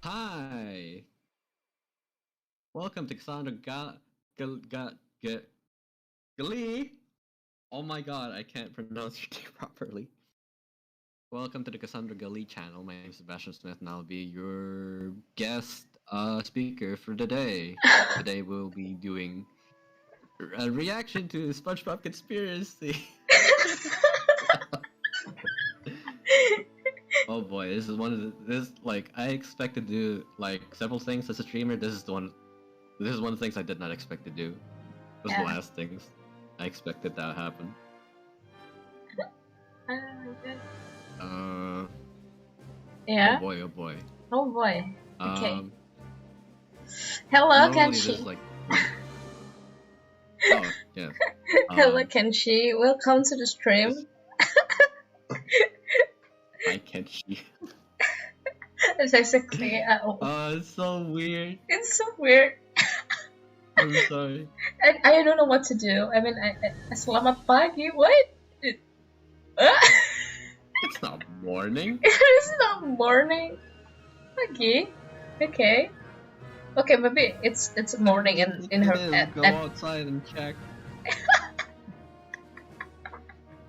Hi! Welcome to Cassandra Gali. Oh my god, I can't pronounce your name properly. Welcome to the Cassandra Gali channel. My name is Sebastian Smith and I'll be your guest speaker for the day. Today we'll be doing a reaction to SpongeBob Conspiracy. Oh boy, this is one of the I expect to do like several things as a streamer. This is one of the things I did not expect to do. Those Yeah. last things I expected that to happen. Yeah. Oh boy. Oh boy. Okay. Hello, Normally this is Kenshi. like. Oh yes. Hello, Kenshi. Welcome to the stream. I can't see. It's basically. Oh, it's so weird. It's so weird. I'm sorry. I don't know what to do. I mean, selamat pagi. What? It's not morning. It's not morning. Pagi. Okay. Okay, maybe it's morning in her. Go outside and check.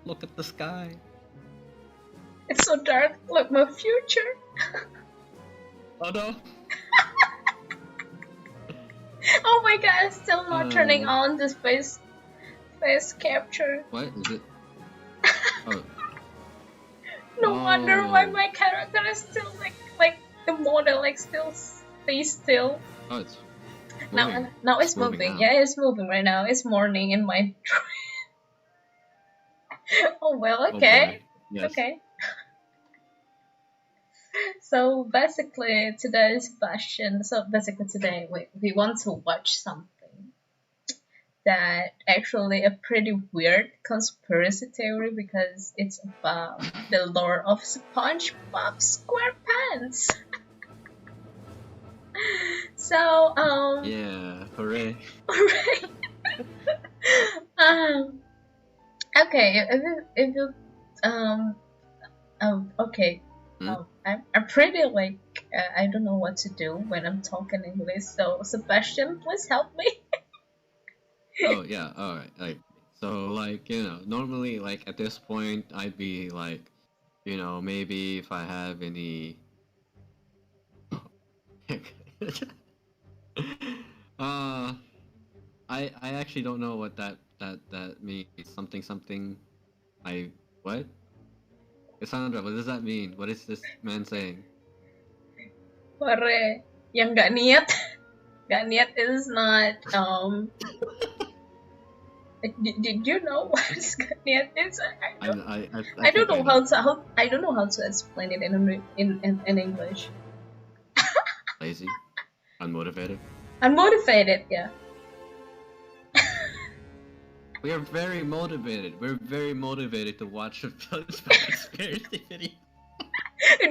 Look at the sky. It's so dark. Look, my future. Oh no. Oh my god, it's still not turning on this face capture. What is it? Oh. No wonder why my character is still like the model still stays still. Oh, it's moving. Now it's moving. Yeah, it's moving right now. It's morning in my Oh well, okay. Oh yes. Okay. So basically today's question. So basically today we want to watch something that actually a pretty weird conspiracy theory because it's about the lore of SpongeBob SquarePants. So Yeah, hooray. Hooray. Okay, if you okay. I'm pretty I don't know what to do when I'm talking English. So Sebastian, please help me. Oh yeah, all right. So normally at this point I'd be maybe if I have any. I actually don't know what that means. Something. What? Cassandra, what does that mean? What is this man saying? Hore, yang gak niat. Gak niat is not Did you know what gak niat is? I don't know I don't know how to explain it in English. Lazy, unmotivated. Unmotivated, yeah. We are very motivated. We're very motivated to watch a conspiracy video. It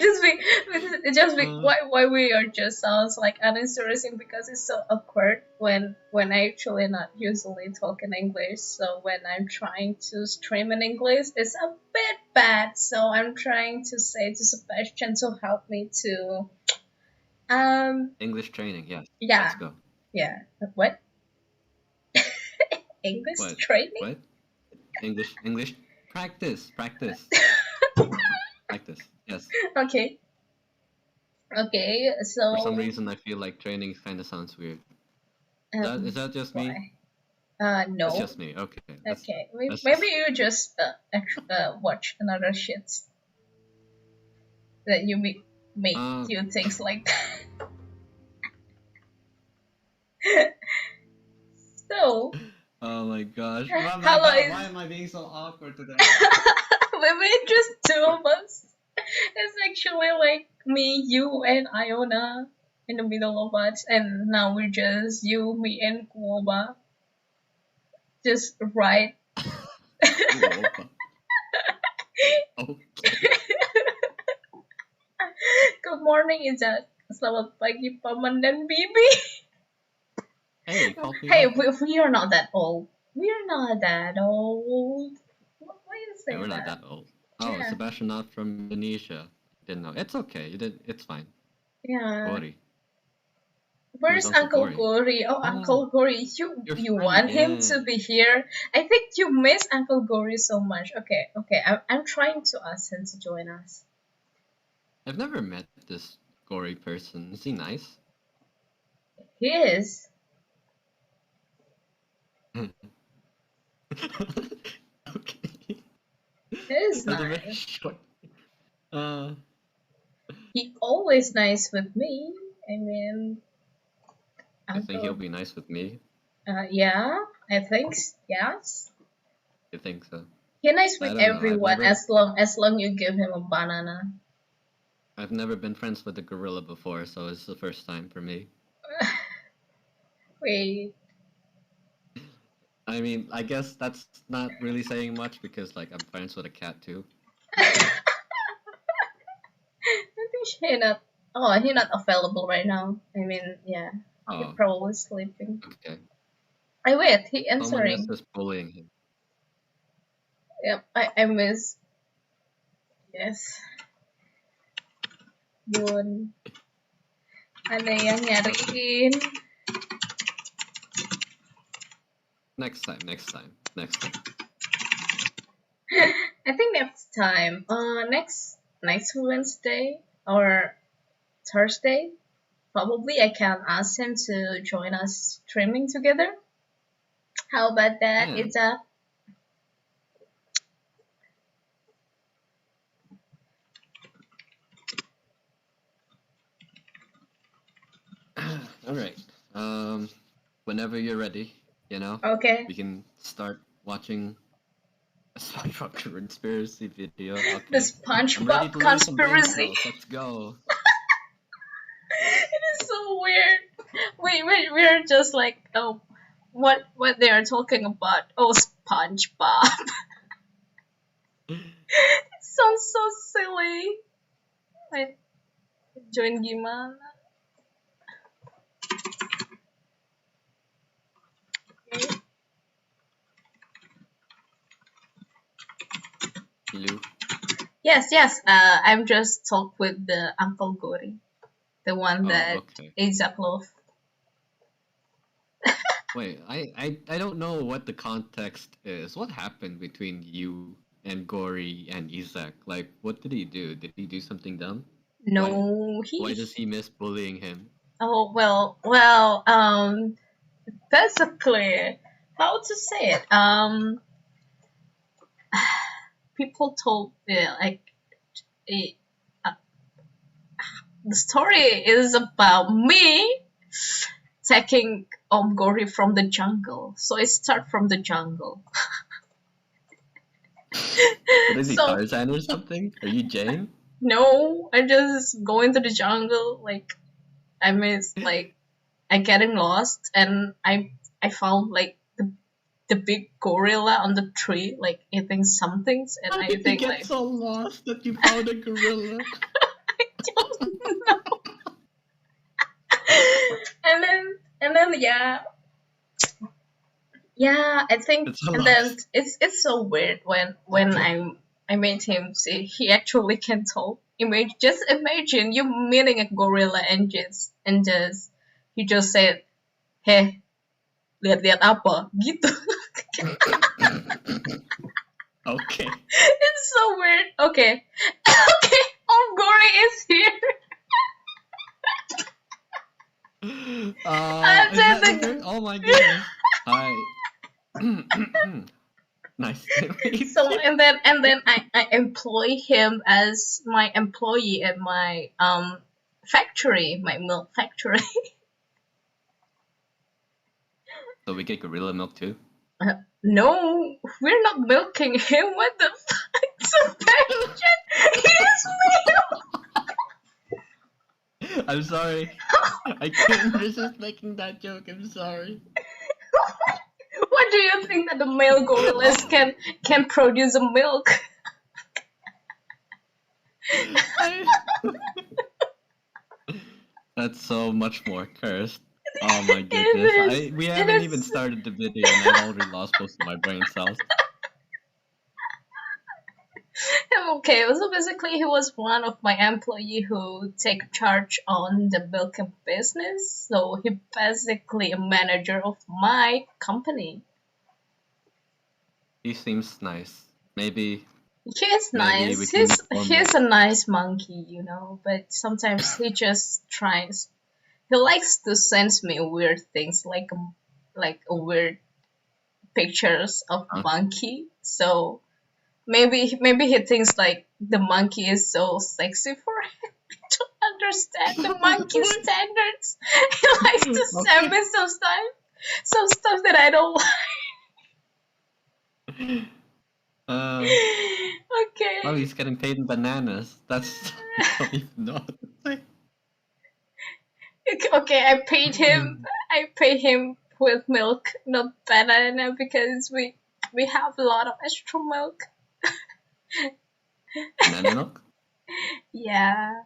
just be why we are just sounds like uninteresting because it's so awkward when I actually not usually talk in English. So when I'm trying to stream in English, it's a bit bad. So I'm trying to say to Sebastian to help me to English training, yes. Yeah. Let's go. Yeah. What? English what? training? What? English practice. Practice. Yes. Okay. Okay. So for some reason I feel like training kind of sounds weird. Is that just me? No. It's just me. Okay. Okay. Maybe you just watch another shit that you make you things like that. So. Oh my gosh. Why am I being so awkward today? Maybe just two of us. It's actually like me, you, and Iona in the middle of us, and now we're just you, me, and Kuoba. Just right. Okay. Good morning, Izat. Selamat pagi, Paman dan Bibi. Hey, we are not that old. We are not that old. Why you say we're not that old. Oh, yeah. Sebastian not from Indonesia. Didn't know. It's okay. It's fine. Yeah. Gory. Where's Uncle Gory? Oh, Uncle Gory, you want him to be here? I think you miss Uncle Gory so much. Okay. I'm trying to ask him to join us. I've never met this Gory person. Is he nice? He is. Okay. He is nice. He always nice with me. I mean, I think he'll be nice with me. Yeah, I think yes. You think so? He's nice with everyone as long you give him a banana. I've never been friends with a gorilla before, so it's the first time for me. Wait. I mean, I guess that's not really saying much because, like, I'm friends with a cat too. I think he not. Oh, he not available right now. I mean, yeah, he Oh, probably sleeping. okay. I wait. He Someone else answering. is bullying him. Yep. I miss. Yes. Bun. Ada yang nyariin. Next time. I think next time. Next Wednesday or Thursday. Probably I can ask him to join us streaming together. How about that? Yeah. It's a All right. Whenever you're ready, okay. we can start watching a SpongeBob conspiracy video. The Okay. I'm ready SpongeBob to lose some brain conspiracy. cells. Let's go. It is so weird. We're just like, oh, what they are talking about? Oh, SpongeBob. It sounds so silly. Like, join gimana? Okay. Hello. Yes. I'm just talk with the Uncle Gory, the one that Okay. Isaac love. Wait, I don't know what the context is. What happened between you and Gory and Isaac? Like, what did he do? Did he do something dumb? No, Why does he miss bullying him? Oh well. Basically, how to say it? People told like it, the story is about me taking Gory from the jungle. So I start from the jungle. What is he, So- Tarzan or something? Are you Jane? No, I just go into the jungle. Like I miss like I getting lost and I found like the big gorilla on the tree like eating some things and How I did you think get like so lost that you found a gorilla? I don't know. and then yeah I think It's a and lot. then it's so weird when I made him see he actually can talk. Just imagine you meeting a gorilla and just he just said, "Hey, lihat-lihat apa?" gitu. Okay. It's so weird. Okay. Okay, Gory is here. Is that the girl? Oh my goodness. Hi. Nice to meet So you. and then I employ him as my employee at my factory, my milk factory. So we get gorilla milk too? No, we're not milking him. What the fuck, Sebastian? He's milk. I'm sorry. I couldn't resist making that joke. I'm sorry. What do you think that the male gorillas can produce a milk? That's so much more cursed. Oh my goodness. We haven't even started the video and I've already lost most of my brain cells. Okay, so basically he was one of my employee who take charge on the milking business. So he basically a manager of my company. He seems nice. Maybe He's Maybe we nice. can He's a nice monkey, you know. But sometimes he just tries. He likes to send me weird things, like a weird pictures of Huh? monkey. So maybe he thinks like the monkey is so sexy for him. I don't understand the monkey What? standards. He likes to send me some stuff that I don't like. Okay. Oh, he's getting paid in bananas. That's I don't even know what to say. Okay, I paid him. I pay him with milk, not banana, because we have a lot of extra milk. Banana milk? Yeah.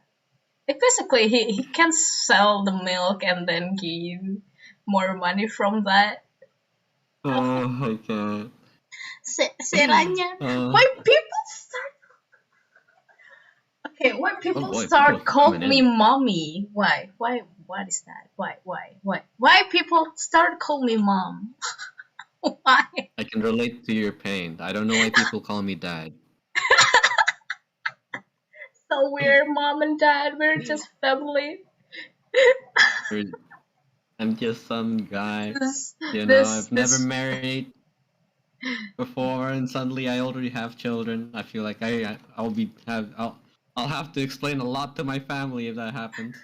Basically, he can sell the milk and then give more money from that. Oh, I can't. Seranya, why people start? Okay, why people start calling me mommy? Why? What is that? Why people start calling me mom? Why? I can relate to your pain. I don't know why people call me dad. So we're mom and dad. We're just family. I'm just some guy. I've never married before, and suddenly I already have children. I feel like I'll have to explain a lot to my family if that happens.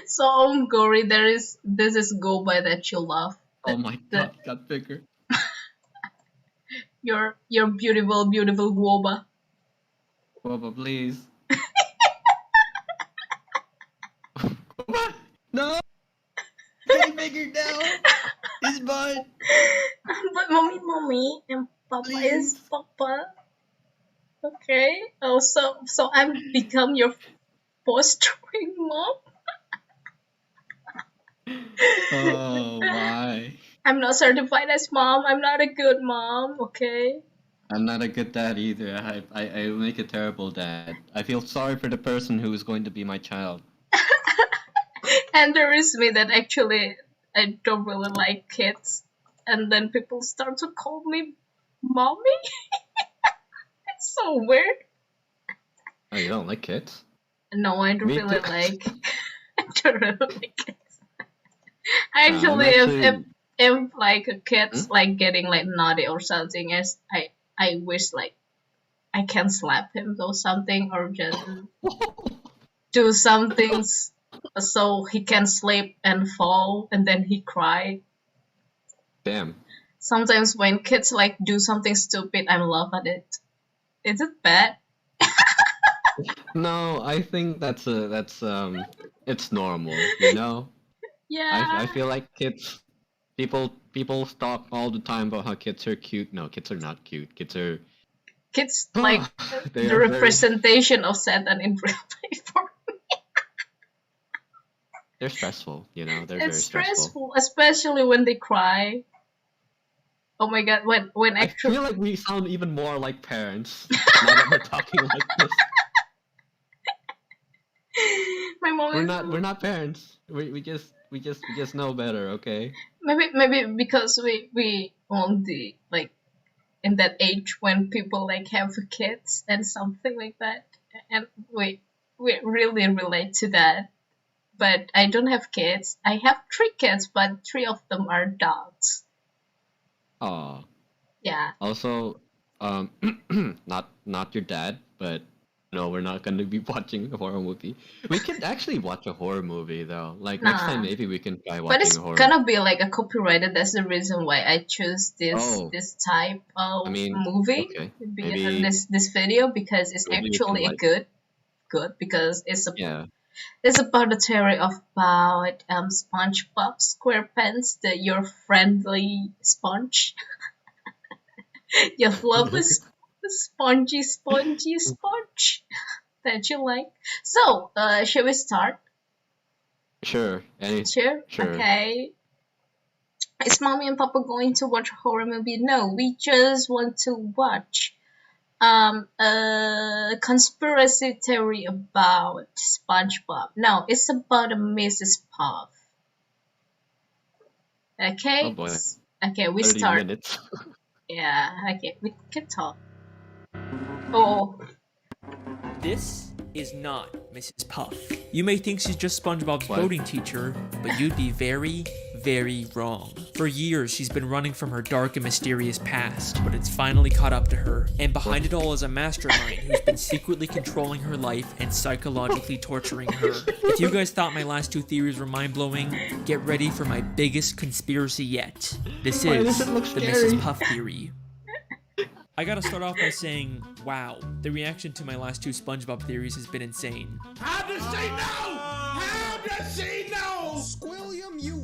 So Gory, this is Goba that you love. Oh my god, it got bigger. Your beautiful Goba. Goba, please. Goba, no! Getting bigger now. His butt. But mommy, and Papa please. Is Papa. Okay. Oh, so I've become your fostering mom. Oh, why? I'm not certified as mom. I'm not a good mom, okay? I'm not a good dad either. I make a terrible dad. I feel sorry for the person who is going to be my child. And there is me that actually I don't really like kids. And then people start to call me mommy. It's so weird. Oh, you don't like kids? No, I don't really like. I don't really like kids. Actually, if like a kid's like getting like naughty or something, I wish like I can slap him or something, or just do some things so he can sleep and fall and then he cry. Damn. Sometimes when kids like do something stupid, I laugh at it. Is it bad? No, I think that's it's normal, you know? Yeah. I feel like people talk all the time about how kids are cute. No, kids are not cute. Kids like the representation of Satan in real life for me. They're stressful, you know. They're it's very stressful, especially when they cry. Oh my god, when actually... I feel like we sound even more like parents now that we're talking like this. My mom we're not parents. We just know better, okay? Maybe because we on the like in that age when people like have kids and something like that, and we really relate to that. But I don't have kids. I have 3 kids, but 3 of them are dogs. Aw. Yeah. Also, not your dad, but no, we're not going to be watching a horror movie. We could actually watch a horror movie though. Like next time, maybe we can try watching a horror. But it's gonna be like a copyrighted. That's the reason why I choose this type of movie. Okay. Maybe this video, because it's actually good because it's about the theory about SpongeBob SquarePants, your friendly sponge. Your lovely spongy sponge that you like. So, shall we start? Sure. Sure. Okay. Is mommy and papa going to watch a horror movie? No, we just want to watch a conspiracy theory about SpongeBob. No, it's about a Mrs. Puff. Okay. Oh boy. Okay, we start. Minutes. Yeah. Okay, we can talk. Oh. This is not Mrs. Puff. You may think she's just SpongeBob's boating teacher, but you'd be very, very wrong. For years, she's been running from her dark and mysterious past, but it's finally caught up to her. And behind it all is a mastermind who's been secretly controlling her life and psychologically torturing her. If you guys thought my last 2 theories were mind-blowing, get ready for my biggest conspiracy yet. This is the Mrs. Puff theory. I gotta start off by saying, wow, the reaction to my last 2 SpongeBob theories has been insane. How does she know? How does she know? Squilliam, you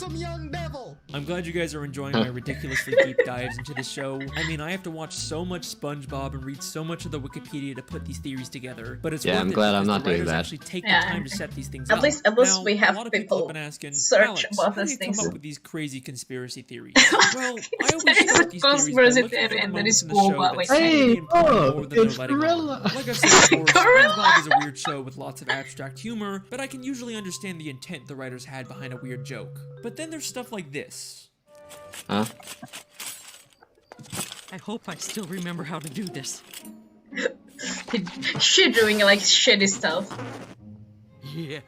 handsome young devil. I'm glad you guys are enjoying my ridiculously deep dives into the show. I mean, I have to watch so much SpongeBob and read so much of the Wikipedia to put these theories together, but it's worth I'm it glad I'm because not the doing writers that. actually take Yeah. the time to set these things At up. least Now, we have a lot of people have been asking, search Alex, about how do these you come things. up with these crazy conspiracy theories? Well, I always It's start these theories by conspiracy looking for theory the and then moments it's in the show Boba that with seem to Hey, be implying look, more than they're it's letting Gorilla. on. Like I've said before, Gorilla. SpongeBob is a weird show with lots of abstract humor, but I can usually understand the intent the writers had behind a weird joke. But then there's stuff like this. Huh? I hope I still remember how to do this. She doing like shitty stuff. Yeah.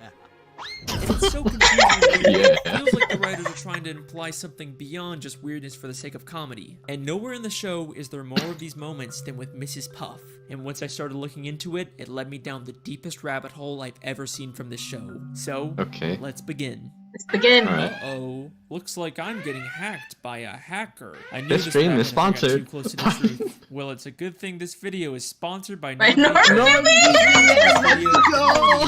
And it's so confusing and weird. Yeah. It feels like the writers are trying to imply something beyond just weirdness for the sake of comedy. And nowhere in the show is there more of these moments than with Mrs. Puff. And once I started looking into it, it led me down the deepest rabbit hole I've ever seen from this show. So, Okay. let's begin. Let's begin. Alright. Uh-oh. Looks like I'm getting hacked by a hacker. I knew This this stream would is happen if I got sponsored too close to the truth. Well, it's a good thing this video is sponsored by By NordVPN. There you go.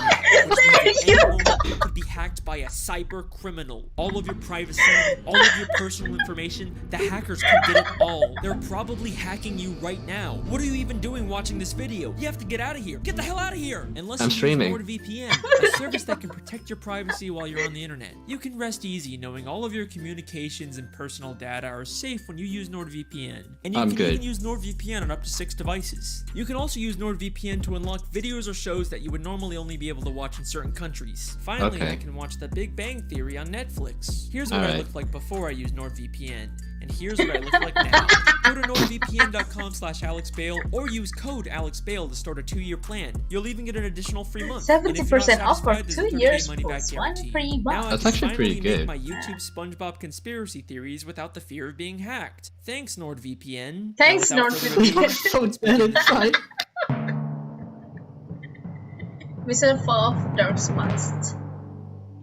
You could be hacked by a cyber criminal. All of your privacy, all of your personal information, the hackers can get it all. They're probably hacking you right now. What are you even doing watching this video? You have to get out of here. Get the hell out of here. Unless I'm you streaming. use NordVPN, a service that can protect your privacy while you're on the internet. You can rest easy knowing all of your communications and personal data are safe when you use NordVPN. And you I'm can good. even use NordVPN on up to 6 devices. You can also use NordVPN to unlock videos or shows that you would normally only be able to watch in certain countries. Finally, Okay. I can watch The Big Bang Theory on Netflix. Here's what I Alright. looked like before I used NordVPN. And here's what I look like now. Go to nordvpn.com/AlexBale or use code AlexBale to start a 2-year plan. You'll even get an additional free month. And if you're not 70% off for satisfied, there's a 2 30-day years money-back plus 1 guarantee. free Now I month. That's can actually pretty finally good. make my YouTube SpongeBob conspiracy theories without the fear of being hacked. Thanks, NordVPN. Thanks, Now, without further ado, NordVPN. So dead inside. Mr. Puff, Dark Spots.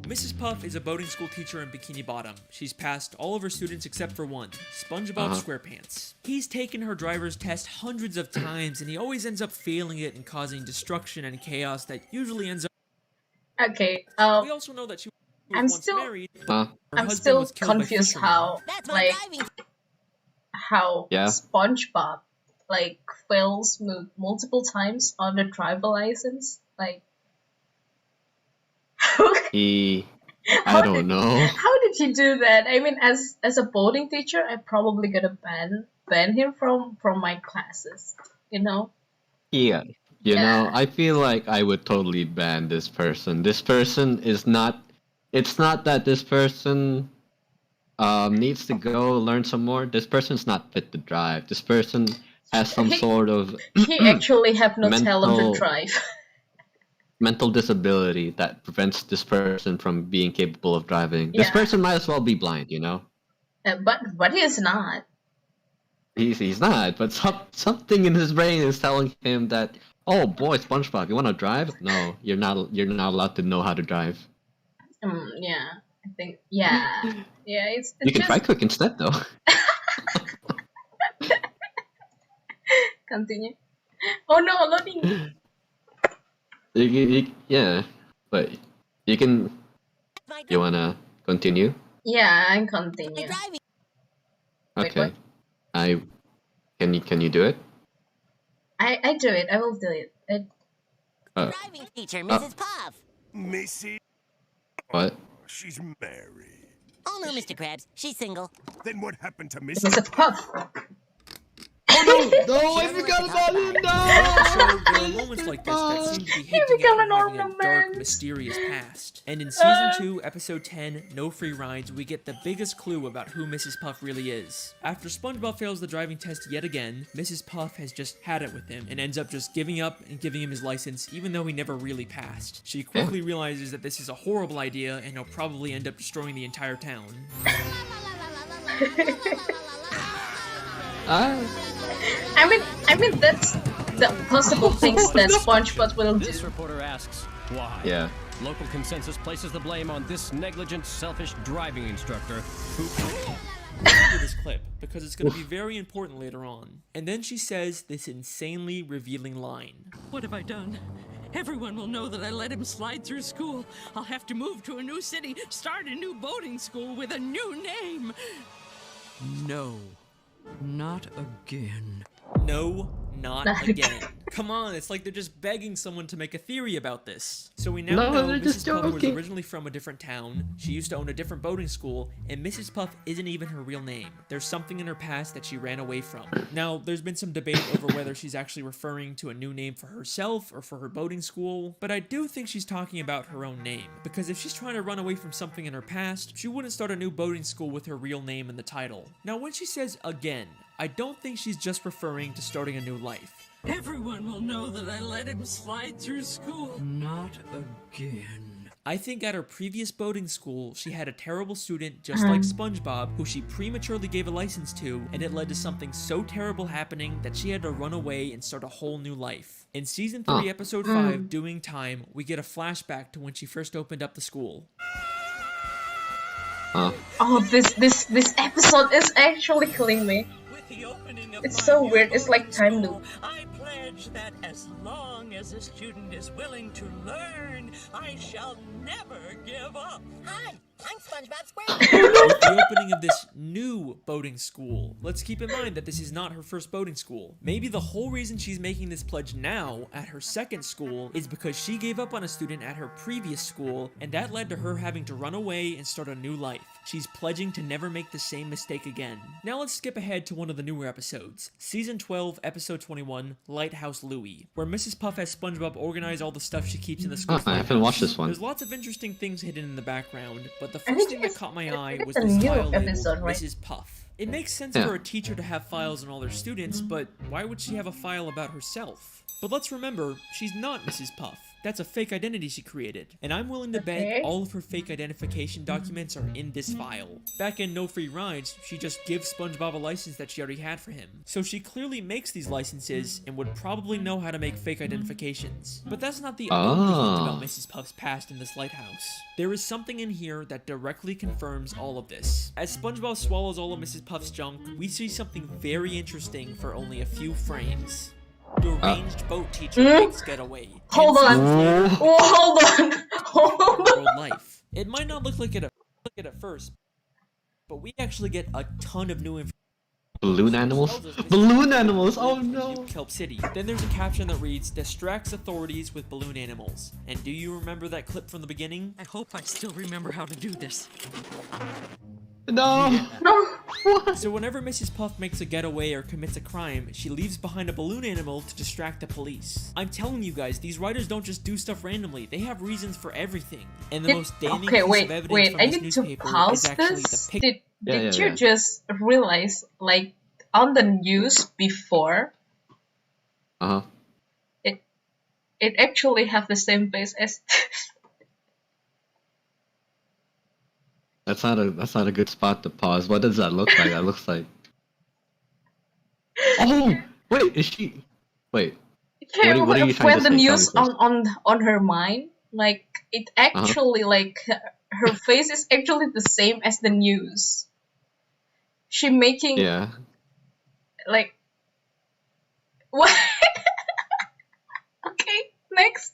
Mrs. Puff is a boarding school teacher in Bikini Bottom. She's passed all of her students except for one, SpongeBob SquarePants. He's taken her driver's test hundreds of times, and he always ends up failing it and causing destruction and chaos that usually ends up... Okay, We also know that she was I'm once still- married. Huh? Her I'm husband still was killed by confused fishermen. how, That's my like, driving. how Yeah. SpongeBob, like, fails multiple times on the driver license. Like, I How don't did- know. how did you do that? I mean, as a boarding teacher, I'm probably gonna ban him from my classes. You know? Yeah. You Yeah. know, I feel like I would totally ban this person. This person is not... It's not that this person needs to go learn some more. This person's not fit to drive. This person has some He- sort of He actually have no talent Mental- to drive. mental disability that prevents this person from being capable of driving. This Yeah. person might as well be blind, you know? But he is not. He's not, but something in his brain is telling him that, oh boy, SpongeBob, you want to drive? No, you're not allowed to know how to drive. Yeah. I think. Yeah. Yeah. It's You can just try cook instead, though. continue. Oh no, loading. Yeah, but you can. My You wanna continue? Yeah, I my continue. driving. Wait, Okay. what? Can you do it? I do it. I will do it. Driving teacher, Mrs. Puff. Missy, What? she's married. Oh no, Mr. Krabs, she's single. Then what happened to It's Mrs. Mr. Puff. No, I forgot about him, So there are moments like this that seem to be hinting become at an her having a dark, ornament. mysterious past. And in season 2, episode 10, No Free Rides, we get the biggest clue about who Mrs. Puff really is. After SpongeBob fails the driving test yet again, Mrs. Puff has just had it with him and ends up just giving up and giving him his license even though he never really passed. She quickly realizes that this is a horrible idea and he'll probably end up destroying the entire town. I mean that's the possible things that SpongeBob will do. This reporter asks, why? Yeah. Local consensus places the blame on this negligent, selfish driving instructor who... Remember this clip because it's going to be very important later on. And then she says this insanely revealing line. What have I done? Everyone will know that I let him slide through school. I'll have to move to a new city, start a new boating school with a new name. No, not again. No, not again. Come on, it's like they're just begging someone to make a theory about this. So we now know they're just Mrs. Puff was joking. originally from a different town, she used to own a different boating school, and Mrs. Puff isn't even her real name. There's something in her past that she ran away from. Now, there's been some debate over whether she's actually referring to a new name for herself or for her boating school, but I do think she's talking about her own name, because if she's trying to run away from something in her past, she wouldn't start a new boating school with her real name in the title. Now, when she says again, I don't think she's just referring to starting a new life. Everyone will know that I let him slide through school. Not again. I think at her previous boating school, she had a terrible student just like Spongebob who she prematurely gave a license to, and it led to something so terrible happening that she had to run away and start a whole new life. In Season 3, Episode 5, Doing Time, we get a flashback to when she first opened up the school. Oh, this episode is actually killing me. With the opening of It's my so new weird, it's like boating time school, loop. I pledge that as long as a student is willing to learn, I shall never give up. Hi, I'm SpongeBob With SquarePants. the opening of this new boating school, let's keep in mind that this is not her first boating school. Maybe the whole reason she's making this pledge now at her second school is because she gave up on a student at her previous school, and that led to her having to run away and start a new life. She's pledging to never make the same mistake again. Now let's skip ahead to one of the newer episodes. Season 12, Episode 21, Lighthouse Louie, where Mrs. Puff has SpongeBob organize all the stuff she keeps in the school. I haven't watched this one. There's lots of interesting things hidden in the background, but the I first think thing that it's- caught my I eye think was it's a this new file labeled episode, right? Mrs. Puff. It makes sense Yeah. for a teacher to have files on all their students, but why would she have a file about herself? But let's remember, she's not Mrs. Puff. That's a fake identity she created, and I'm willing to Okay. bet all of her fake identification documents are in this file. Back in No Free Rides, she just gives SpongeBob a license that she already had for him. So she clearly makes these licenses and would probably know how to make fake identifications. But that's not the only hint about Mrs. Puff's past in this lighthouse. There is something in here that directly confirms all of this. As SpongeBob swallows all of Mrs. Puff's junk, we see something very interesting for only a few frames. The arranged boat teacher makes getaway. Hold on. Hence, Oh, hold on. Hold on. world life. It might not look like it at first, but we actually get a ton of new information. Balloon animals? Balloon animals! Oh no! Kelp City. Then there's a caption that reads, distracts authorities with balloon animals. And do you remember that clip from the beginning? I hope I still remember how to do this. No! No. So whenever Mrs. Puff makes a getaway or commits a crime, she leaves behind a balloon animal to distract the police. I'm telling you guys, these writers don't just do stuff randomly, they have reasons for everything. And the most damning Okay, piece wait, of evidence wait. from I this need to newspaper pause is actually this. the picture. Did Yeah. you just realize, like, on the news before, Uh-huh. it actually have the same base as That's not a good spot to pause. What does that look like? That looks like... Oh! Wait, is she... Wait. Yeah, what are you trying when to the say? news Tell me on her mind, like it actually like her face is actually the same as the news. She making Yeah. like what? Okay, next.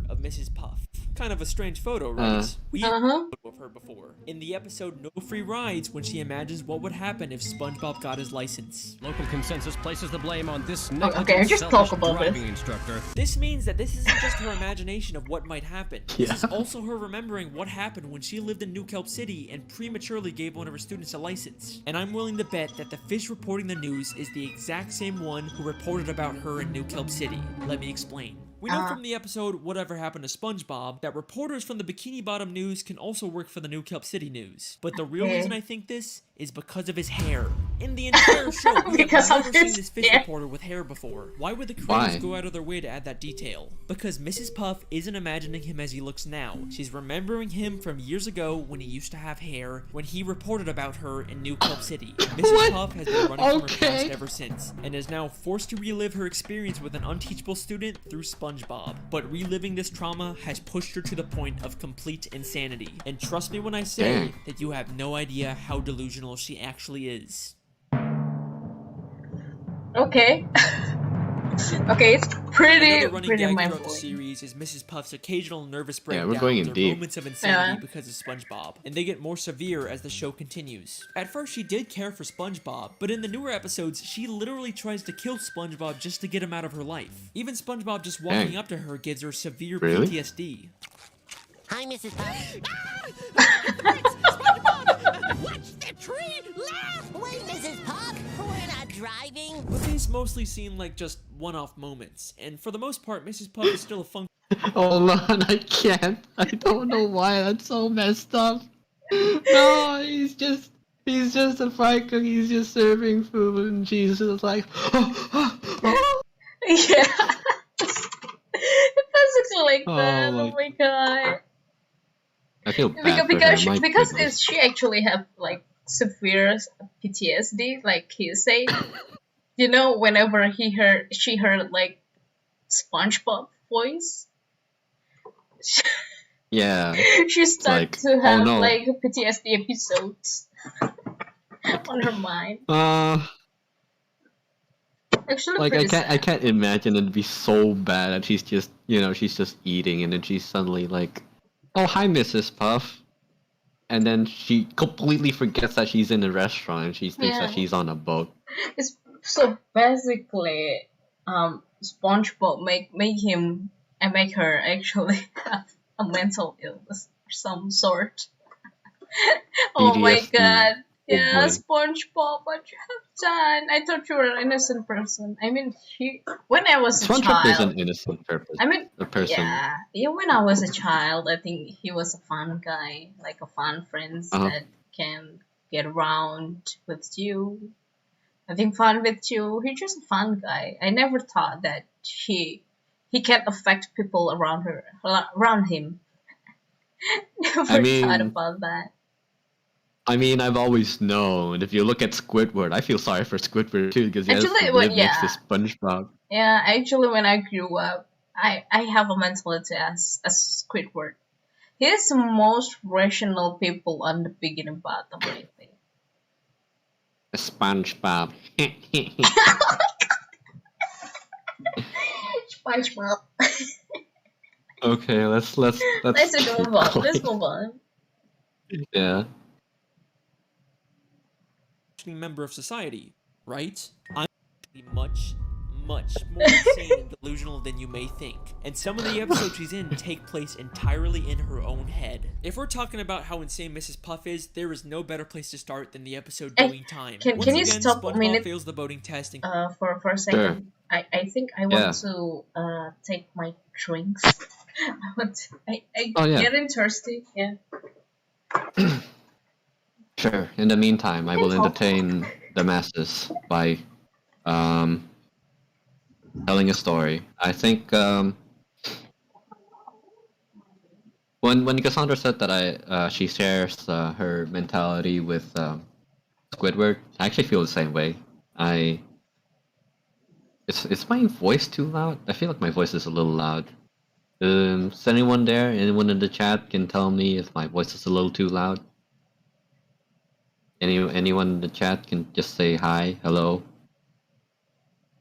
Of Mrs. Puff. Kind of a strange photo, right? We have Uh-huh. a photo of her before. In the episode No Free Rides, when she imagines what would happen if SpongeBob got his license. Local consensus places the blame on this okay, negligent, just selfish talk about driving this. instructor. This means that this isn't just her imagination of what might happen. This is Yeah. also her remembering what happened when she lived in New Kelp City and prematurely gave one of her students a license. And I'm willing to bet that the fish reporting the news is the exact same one who reported about her in New Kelp City. Let me explain. We know from the episode Whatever Happened to SpongeBob that reporters from the Bikini Bottom News can also work for the New Kelp City News. But the real Okay. reason I think this is because of his hair. In the entire show, we Because have of never seen his this fish hair. reporter with hair before. Why would the creators Why? go out of their way to add that detail? Because Mrs. Puff isn't imagining him as he looks now. She's remembering him from years ago when he used to have hair, when he reported about her in New Kelp City. Mrs. Puff has been running from her past ever since, and is now forced to relive her experience with an unteachable student through SpongeBob. But reliving this trauma has pushed her to the point of complete insanity. And trust me when I say Dang. that you have no idea how delusional she actually is. Okay. Okay, it's pretty Another running gag throughout the mind-blowing. series is Mrs. Puff's occasional nervous Yeah, we're breakdowns going in or deep. moments of insanity Yeah. because of SpongeBob, and they get more severe as the show continues. At first, she did care for SpongeBob, but in the newer episodes, she literally tries to kill SpongeBob just to get him out of her life. Even SpongeBob just walking Dang. up to her gives her severe Really? PTSD. Hi, Mrs. Puff. Watch the tree laugh! Wait, Mrs. Puff. We're not driving. But these mostly seem like just one-off moments, and for the most part, Mrs. Puff is still a fun. Hold on, I can't. I don't know why that's so messed up. No, he's just a fry cook. He's just serving food, and she's just like, Yeah. Basically like Oh that. my- Oh my god. I feel bad Because, for her. because she actually have like severe PTSD, like he said. You know, whenever she heard like SpongeBob voice, Yeah. she started like, to oh have no. like PTSD episodes on her mind. Actually, Like pretty I sad. can't imagine it'd be so bad that she's just eating and then she's suddenly like, oh hi Mrs. Puff, and then she completely forgets that she's in a restaurant and she thinks that Yeah. she's on a boat. It's so basically, SpongeBob make her actually have a mental illness of some sort. Oh my PTSD. god. Yeah, boy. SpongeBob, what you have done? I thought you were an innocent person. I mean, when I was a SpongeBob is child, an innocent purpose. I mean, A person. yeah, when I was a child, I think he was a fun guy, like a fun friend that can get around with you, having fun with you. He's just a fun guy. I never thought that he can affect people around him. Never I mean- thought about that. I mean, I've always known. If you look at Squidward, I feel sorry for Squidward too because he has Actually, to well, live next to yeah. SpongeBob. Yeah, actually, when I grew up, I have a mentality as Squidward. He is the most rational people on the beginning bottom, I think. SpongeBob. SpongeBob. Okay, let's Let's keep move on. going. Let's move on. Yeah. Member of society, right? I'm much more insane and delusional than you may think, and some of the episodes she's in take place entirely in her own head. If we're talking about how insane Mrs. Puff is, there is no better place to start than the episode Hey, Boating Time. can Once you again, stop a SpongeBob minute? fails the boating test and For a second, I think I want to take my drinks. I Oh, yeah. getting thirsty. Yeah. Sure. In the meantime, I will entertain the masses by telling a story. I think when Cassandra said that she shares her mentality with Squidward, I actually feel the same way. Is my voice too loud? I feel like my voice is a little loud. Is anyone there? Anyone in the chat can tell me if my voice is a little too loud? Anyone in the chat can just say hi, hello.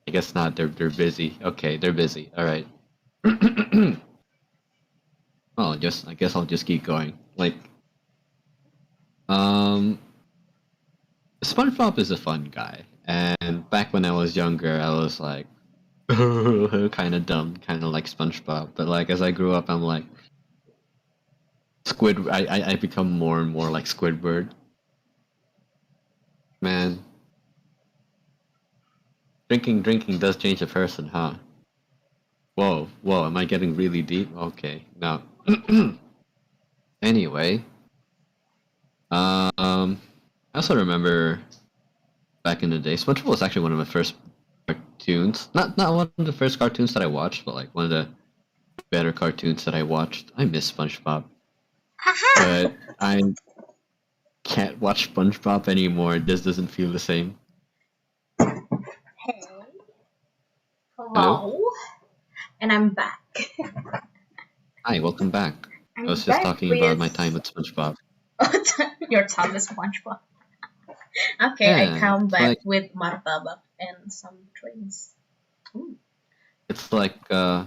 I guess not. They're busy. Okay, they're busy. All right. Well, I guess I'll just keep going. Like, SpongeBob is a fun guy, and back when I was younger, I was like, kind of dumb, kind of like SpongeBob. But like as I grew up, I'm like, I become more and more like Squidward. Man, drinking does change a person, huh? Whoa, am I getting really deep? Okay, no. Anyway, I also remember back in the day, SpongeBob was actually one of my first cartoons. Not one of the first cartoons that I watched, but like one of the better cartoons that I watched. I miss SpongeBob, but I can't watch SpongeBob anymore. It just doesn't feel the same. Hey. Hello. And I'm back. Hi, welcome back. I'm I was just back talking about my time with SpongeBob. Your time is SpongeBob. Okay, Yeah, I come it's back like- with martabak and some drinks. Ooh. it's like you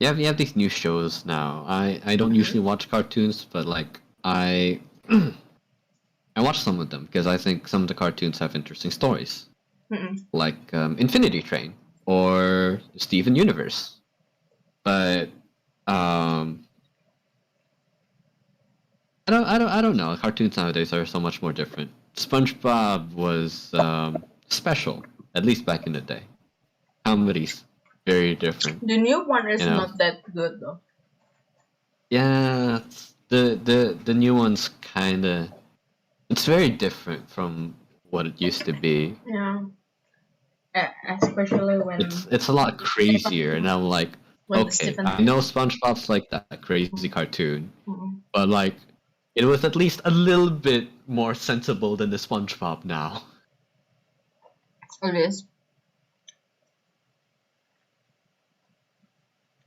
have these new shows now. I don't usually watch cartoons, but like I I watch some of them because I think some of the cartoons have interesting stories, like Infinity Train or Steven Universe. But I don't know. Cartoons nowadays are so much more different. SpongeBob was special, at least back in the day. Comedy's very different. The new one is You know? not that good though. Yeah, the new one's kinda. It's very different from what it used to be. Yeah. Especially when It's a lot crazier, and I'm like, when okay, Stephen. I know SpongeBob's like that crazy cartoon, Mm-mm. but like, it was at least a little bit more sensible than the SpongeBob now. It is.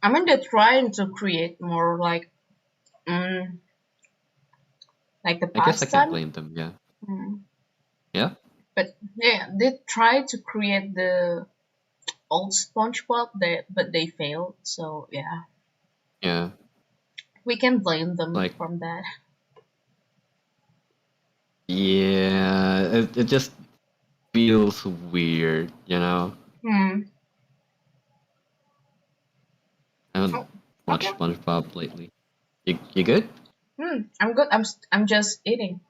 I mean, they're trying to create more like the I guess I past can't time. blame them. Yeah, Mm. yeah. But yeah, they tried to create the old SpongeBob, but they failed. So yeah, Yeah, we can blame them Like- from that. yeah. It just feels weird, you know. Hmm. I haven't Oh, watched okay. SpongeBob lately. You good? I'm good. I'm just eating.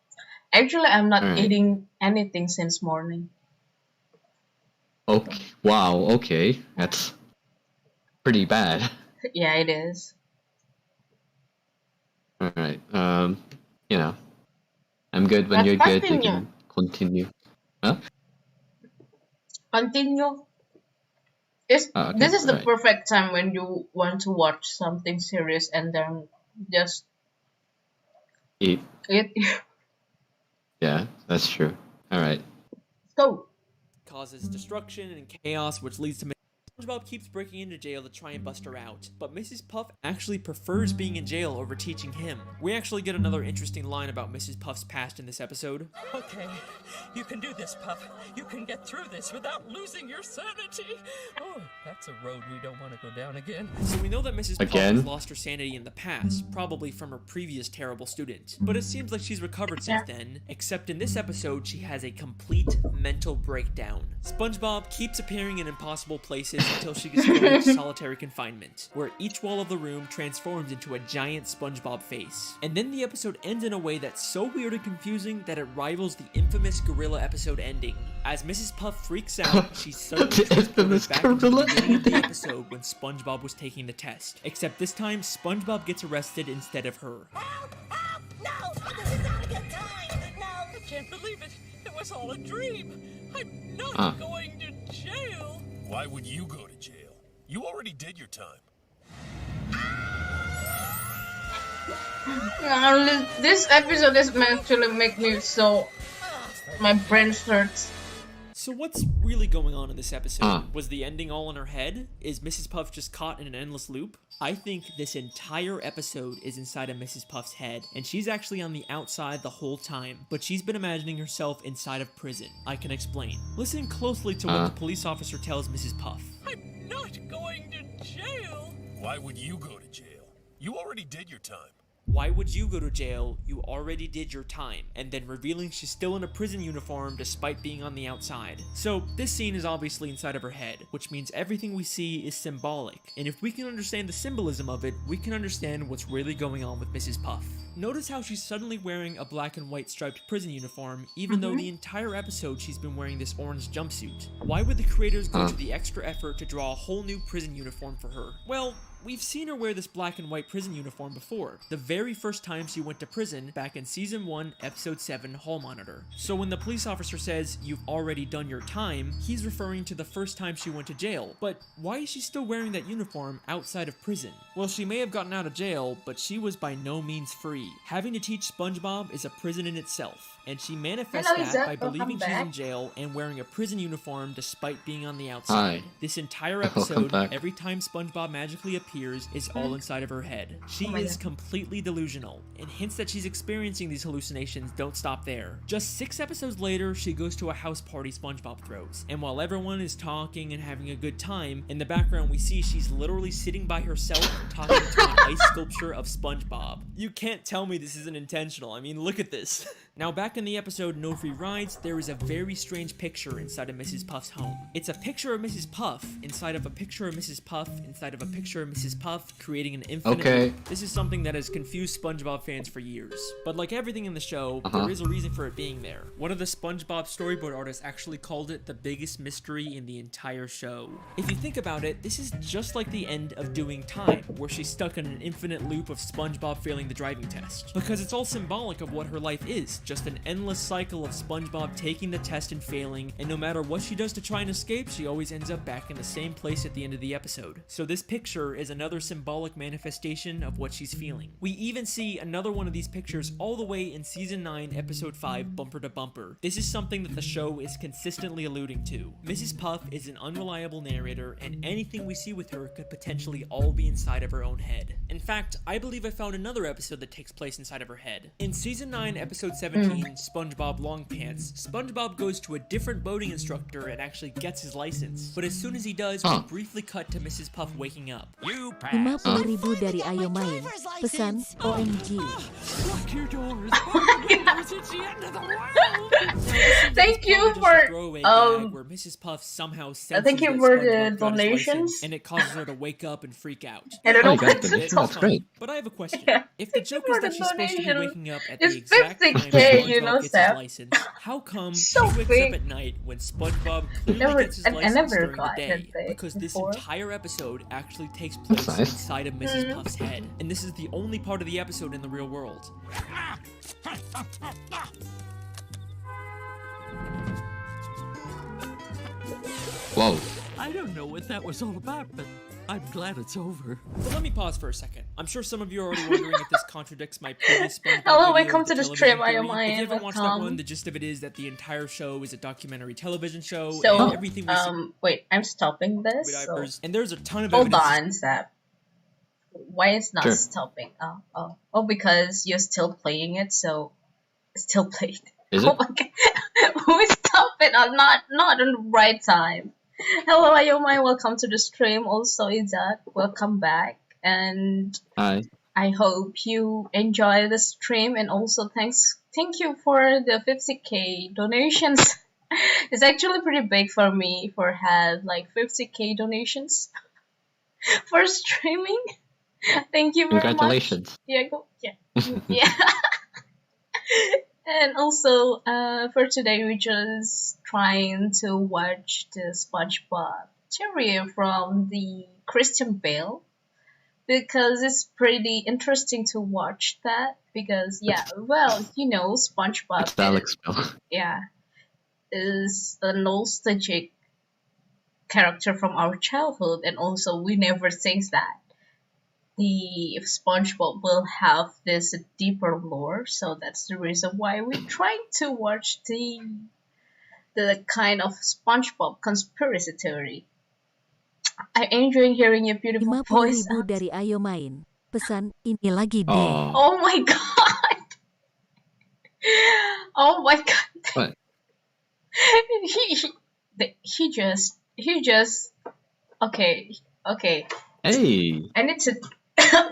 Actually, I'm not Alright. eating anything since morning. Okay. Wow. Okay, that's pretty bad. Yeah, it is. All right. You know, I'm good when Let's you're good. You continue. can continue. Huh? Continue. Okay, This is the alright. perfect time when you want to watch something serious and then just Eat. eat. Yeah, that's true. All right. Go. Causes destruction and chaos, which leads to SpongeBob keeps breaking into jail to try and bust her out, but Mrs. Puff actually prefers being in jail over teaching him. We actually get another interesting line about Mrs. Puff's past in this episode. Okay, you can do this, Puff. You can get through this without losing your sanity. Oh, that's a road we don't want to go down again. So we know that Mrs. Puff Again? has lost her sanity in the past, probably from her previous terrible student. But it seems like she's recovered since then, except in this episode she has a complete mental breakdown. SpongeBob keeps appearing in impossible places until she gets thrown into solitary confinement, where each wall of the room transforms into a giant SpongeBob face. And then the episode ends in a way that's so weird and confusing that it rivals the infamous gorilla episode ending. As Mrs. Puff freaks out, she's suddenly The transported infamous back into the gorilla beginning of the ending. episode when SpongeBob was taking the test. Except this time, SpongeBob gets arrested instead of her. Help! Help! No! This is not a good time! No! I can't believe it. It was all a dream. I'm not Huh. going to jail. Why would you go to jail? You already did your time. This episode is actually make me so my brain hurts. So what's really going on in this episode? Huh. Was the ending all in her head? Is Mrs. Puff just caught in an endless loop? I think this entire episode is inside of Mrs. Puff's head, and she's actually on the outside the whole time, but she's been imagining herself inside of prison. I can explain. Listen closely to what the police officer tells Mrs. Puff. I'm not going to jail. Why would you go to jail? You already did your time. Why would you go to jail? You already did your time. And then revealing she's still in a prison uniform despite being on the outside. So this scene is obviously inside of her head, which means everything we see is symbolic. And if we can understand the symbolism of it, we can understand what's really going on with Mrs. Puff. Notice how she's suddenly wearing a black and white striped prison uniform, even though the entire episode she's been wearing this orange jumpsuit. Why would the creators go to the extra effort to draw a whole new prison uniform for her? Well, we've seen her wear this black and white prison uniform before, the very first time she went to prison back in Season 1, Episode 7, Hall Monitor. So when the police officer says, "You've already done your time," he's referring to the first time she went to jail. But why is she still wearing that uniform outside of prison? Well, she may have gotten out of jail, but she was by no means free. Having to teach SpongeBob is a prison in itself, and she manifests Hello, that Isaac. by believing Welcome she's in back. jail and wearing a prison uniform despite being on the outside. Hi. This entire Welcome episode, back. every time SpongeBob magically appears, appears is all inside of her head. She my is God. completely delusional, and hints that she's experiencing these hallucinations don't stop there. Just 6 episodes later, she goes to a house party SpongeBob throws, and while everyone is talking and having a good time, in the background we see she's literally sitting by herself talking to an ice sculpture of SpongeBob. You can't tell me this isn't intentional. I mean, look at this. Now, back in the episode No Free Rides, there is a very strange picture inside of Mrs. Puff's home. It's a picture of Mrs. Puff inside of a picture of Mrs. Puff inside of a picture of Mrs. Puff, creating an infinite loop. This is something that has confused SpongeBob fans for years. But like everything in the show, there is a reason for it being there. One of the SpongeBob storyboard artists actually called it the biggest mystery in the entire show. If you think about it, this is just like the end of Doing Time, where she's stuck in an infinite loop of SpongeBob failing the driving test. Because it's all symbolic of what her life is, just an endless cycle of SpongeBob taking the test and failing, and no matter what she does to try and escape, she always ends up back in the same place at the end of the episode. So this picture is another symbolic manifestation of what she's feeling. We even see another one of these pictures all the way in Season 9, Episode 5, Bumper to Bumper. This is something that the show is consistently alluding to. Mrs. Puff is an unreliable narrator, and anything we see with her could potentially all be inside of her own head. In fact, I believe I found another episode that takes place inside of her head. In Season 9, Episode 17, SpongeBob Long Pants, SpongeBob goes to a different boating instructor and actually gets his license. But as soon as he does, we briefly cut to Mrs. Puff waking up. You pass. 50.000 dari Ayo Main. Pesan OMG. Lock your doors. Open your doors. It's the end of the world. Thank you for where Mrs. Puff somehow senses thank you that for SpongeBob the got his donations. license, and it causes her to wake up and freak out. I don't know Oh, you what got the to donation? talk. That's great. But I have a question. Yeah. If the Thank you joke for is that the she's supposed to be donation. waking up at the It's exact time 50K, you SpongeBob know, gets Seth. his license, how come So she wakes big. up at night when SpongeBob clearly Never- gets his I license never during the got day? that thing Because this before. entire episode actually takes place nice. inside of Mrs. Puff's head. And this is the only part of the episode in the real world. Whoa. I don't know what that was all about, but I'm glad it's over. But let me pause for a second. I'm sure some of you are already wondering if this contradicts my previous SpongeBob Hello, video, welcome to the television stream, I am theory. If Lion, you haven't watched that welcome. one, the gist of it is that the entire show is a documentary television show, So, and everything we see wait, I'm stopping this. with So. divers, and there's a ton of Hold evidence. on, Zap. Why it's not Sure. stopping? Oh, because you're still playing it, so it's still played. Is Oh it? my god, who is stopping? I'm not on the right time. Hello, Ayomai, welcome to the stream. Also, Isaac, welcome back, and Hi. I hope you enjoy the stream. And also, thank you for the 50K donations. It's actually pretty big for me for have like 50K donations for streaming. Thank you very much. Congratulations. Yeah, yeah. And also, for today, we're just trying to watch the SpongeBob series from the Christian Bale because it's pretty interesting to watch that. Because well, you know, SpongeBob. It's the Alex Bill. Yeah, is a nostalgic character from our childhood, and also we never think that the SpongeBob will have this deeper lore. So that's the reason why we're trying to watch the kind of SpongeBob conspiracy theory. I'm enjoying hearing your beautiful voice. 50.000 dari Ayo Main. Pesan ini lagi deh. Oh. Oh my god! Oh my god! What? he just okay. Hey. I need to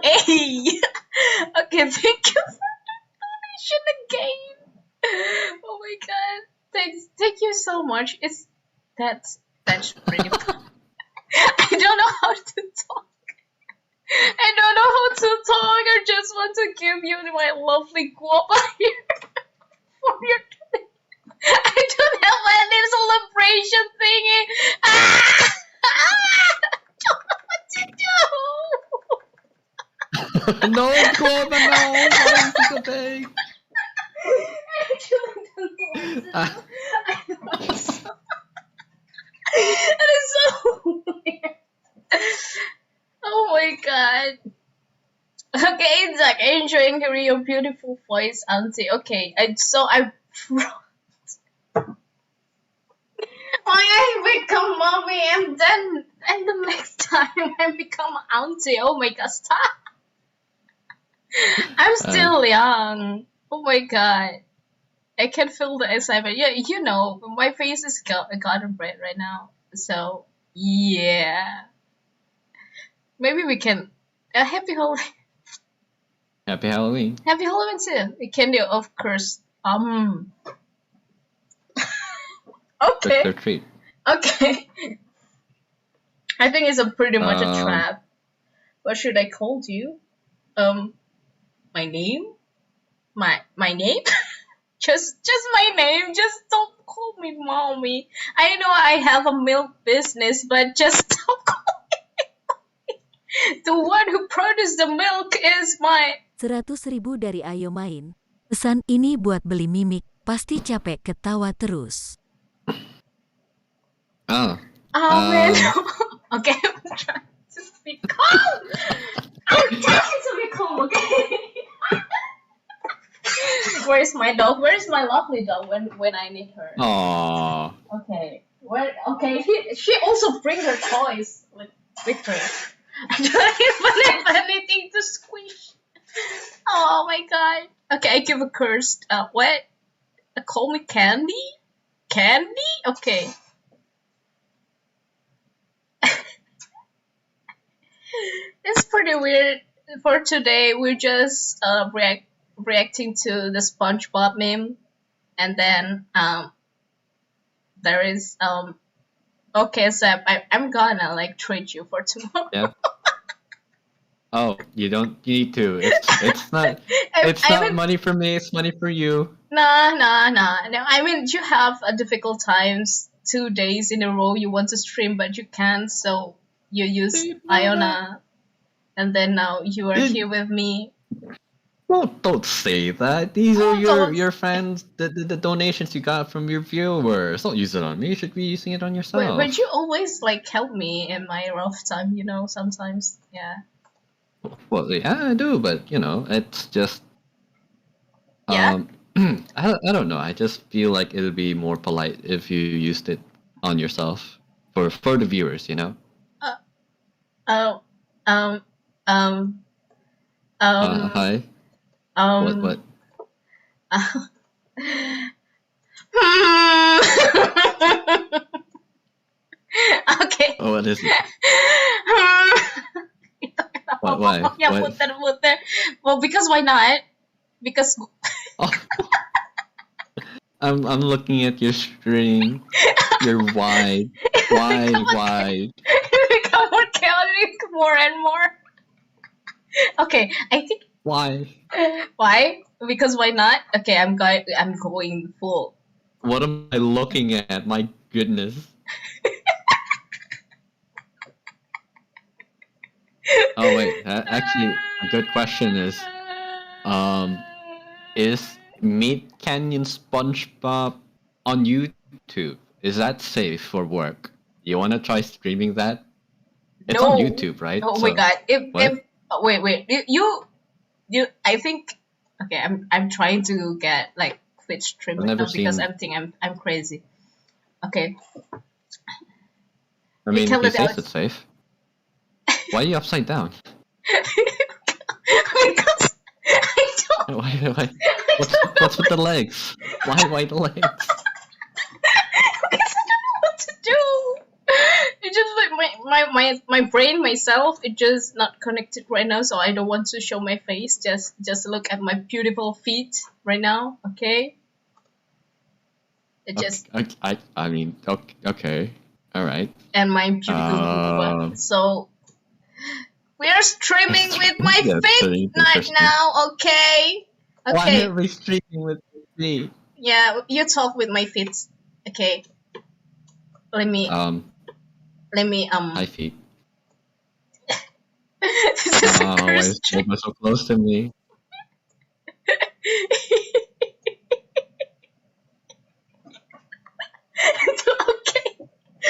hey. Okay, thank you for the donation again. Oh my god. Thank you so much. That's pretty fun. I don't know how to talk. I just want to give you my lovely guapa here for your I don't have any celebration thingy. I don't know what to do. No, Corbin, no. Why is it big? It is so weird. Oh my god. Okay, Zach, enjoying hearing your beautiful voice, Auntie. Okay, I Why I become mommy and the next time I become auntie? Oh my god, stop! I'm still young. Oh my god. I can feel the excitement. Yeah, you know, my face is gotten red right now. So, yeah. Maybe we can... happy Halloween. Happy Halloween. Happy Halloween too. We can do, of course. Okay. Trick or treat. Okay. I think it's a pretty much a Um, trap. What should I call you? My name? My name? just my name. Just don't call me mommy. I know I have a milk business, but just don't call me mommy. The one who produced the milk is my... 100.000 dari Ayo Main. Pesan ini buat beli mimik, pasti capek ketawa terus. Oh. man. Okay, I'm trying to be calm. I'm trying to be calm, okay? Where's my dog? Where's my lovely dog when I need her? Aww. Okay. Where? Okay. She also brings her toys with her. I don't even have anything to squish. Oh my god. Okay, I give a curse. What? Call me Candy? Candy? Okay. It's pretty weird. For today, we're just reacting to the Spongebob meme, and then there is okay, Seb, I'm gonna like treat you for tomorrow. Yeah. Oh, you need to. It's not. It's I not mean, money for me. It's money for you. nah. No, I mean, you have a difficult times. 2 days in a row you want to stream, but you can't. So you use Iona, and then now you are here with me. Well, don't say that. These are don't. your fans. The donations you got from your viewers. Don't use it on me. You should be using it on yourself. But you always like help me in my rough time. You know, sometimes. Yeah. Well, yeah, I do, but you know, it's just. Yeah. I don't know. I just feel like it would be more polite if you used it on yourself for the viewers. You know. Oh. Hi. What? Okay. Oh, what is it? Why? Yeah, What? puter. Well, because why not? Because Oh. I'm looking at your string. You're wide. it become more chaotic more and more. Okay, I think Why? why? Because why not? Okay, I'm going full. What am I looking at? My goodness. Oh wait, actually, a good question is Meat Canyon SpongeBob on YouTube? Is that safe for work? You wanna try streaming that? It's No. on YouTube, right? Oh my god! what? Wait, you I think okay. I'm trying to get like Twitch stream I've right never now because seen- I'm thinking I'm crazy. Okay. I mean, can he let says out- it's safe. Why are you upside down? Because I don't. Why? What's with the legs? Why the legs? Because I don't know what to do. It just like my brain myself. It just not connected right now, so I don't want to show my face. Just look at my beautiful feet right now. Okay. It just I mean, okay, all right. and my beautiful boob. So we are streaming with my That's feet pretty right interesting. now. Okay. Why Okay. are we streaming with me? Yeah, you talk with my feet. Okay. Let me. My feet. This is a Why curse is Boba so close to me?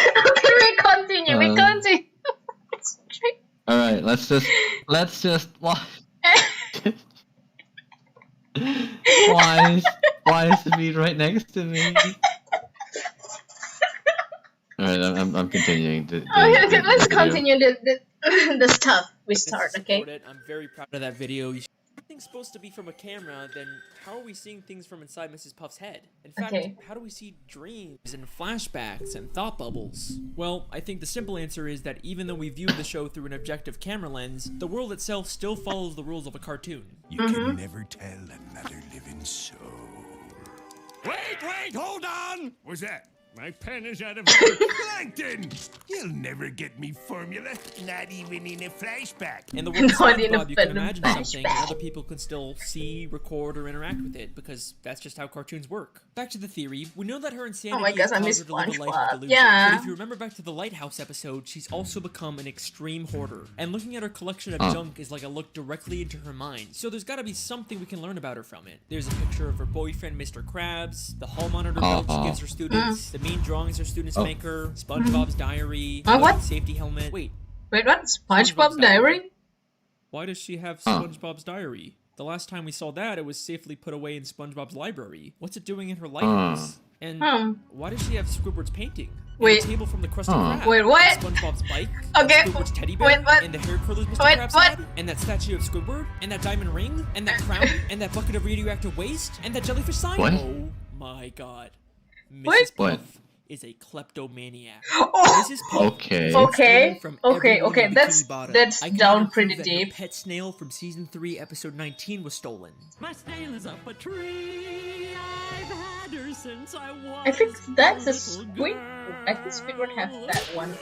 Okay, we continue. All right, let's just watch. Why is the meat right next to me? Alright, I'm continuing. Okay, let's video. continue the stuff we start, Let's okay? support it. I'm very proud of that video. If everything's supposed to be from a camera, then how are we seeing things from inside Mrs. Puff's head? In fact, Okay. how do we see dreams and flashbacks and thought bubbles? Well, I think the simple answer is that even though we view the show through an objective camera lens, the world itself still follows the rules of a cartoon. You can never tell another living soul. Wait, hold on! What's that? My pen is out of Plankton! You'll never get me formula, not even in a flashback. In the world of Not in a SpongeBob, you can pen imagine flashback. something and other people can still see, record, or interact with it because that's just how cartoons work. Back to the theory, we know that her insanity Oh my gosh, has I caused miss her to live a life SpongeBob. of delusion. Yeah. But if you remember back to the Lighthouse episode, she's also become an extreme hoarder. And looking at her collection of junk is like a look directly into her mind. So there's gotta be something we can learn about her from it. There's a picture of her boyfriend, Mr. Krabs, the hall monitor belt she gives her students, the mean drawings her students make her, SpongeBob's diary, what? safety helmet. Wait, Wait, what? SpongeBob diary? why does she have SpongeBob's diary? The last time we saw that, it was safely put away in SpongeBob's library. What's it doing in her lighthouse? And why does she have Squidward's painting? And Wait. the table from the Krusty Krab. Wait, what? And SpongeBob's bike. Okay, And Squidward's teddy bear. wait, what? And the hair curlers Mr. Wait, Krabs what? had. And that statue of Squidward. And that diamond ring. And that crown. And that bucket of radioactive waste. And that jellyfish sign. What? Oh my god. What? Mrs. What? Puff is a kleptomaniac. Oh, Mrs. Puff Okay. is Okay, stealing from okay, everyone okay, in that's- Bikini Bottom. that's I can down even prove pretty that deep. Her pet snail from season 3, episode 19 was stolen. My snail is up a tree. I've had her since I was. I think that's a little Squid. girl. I think Squidward have that one.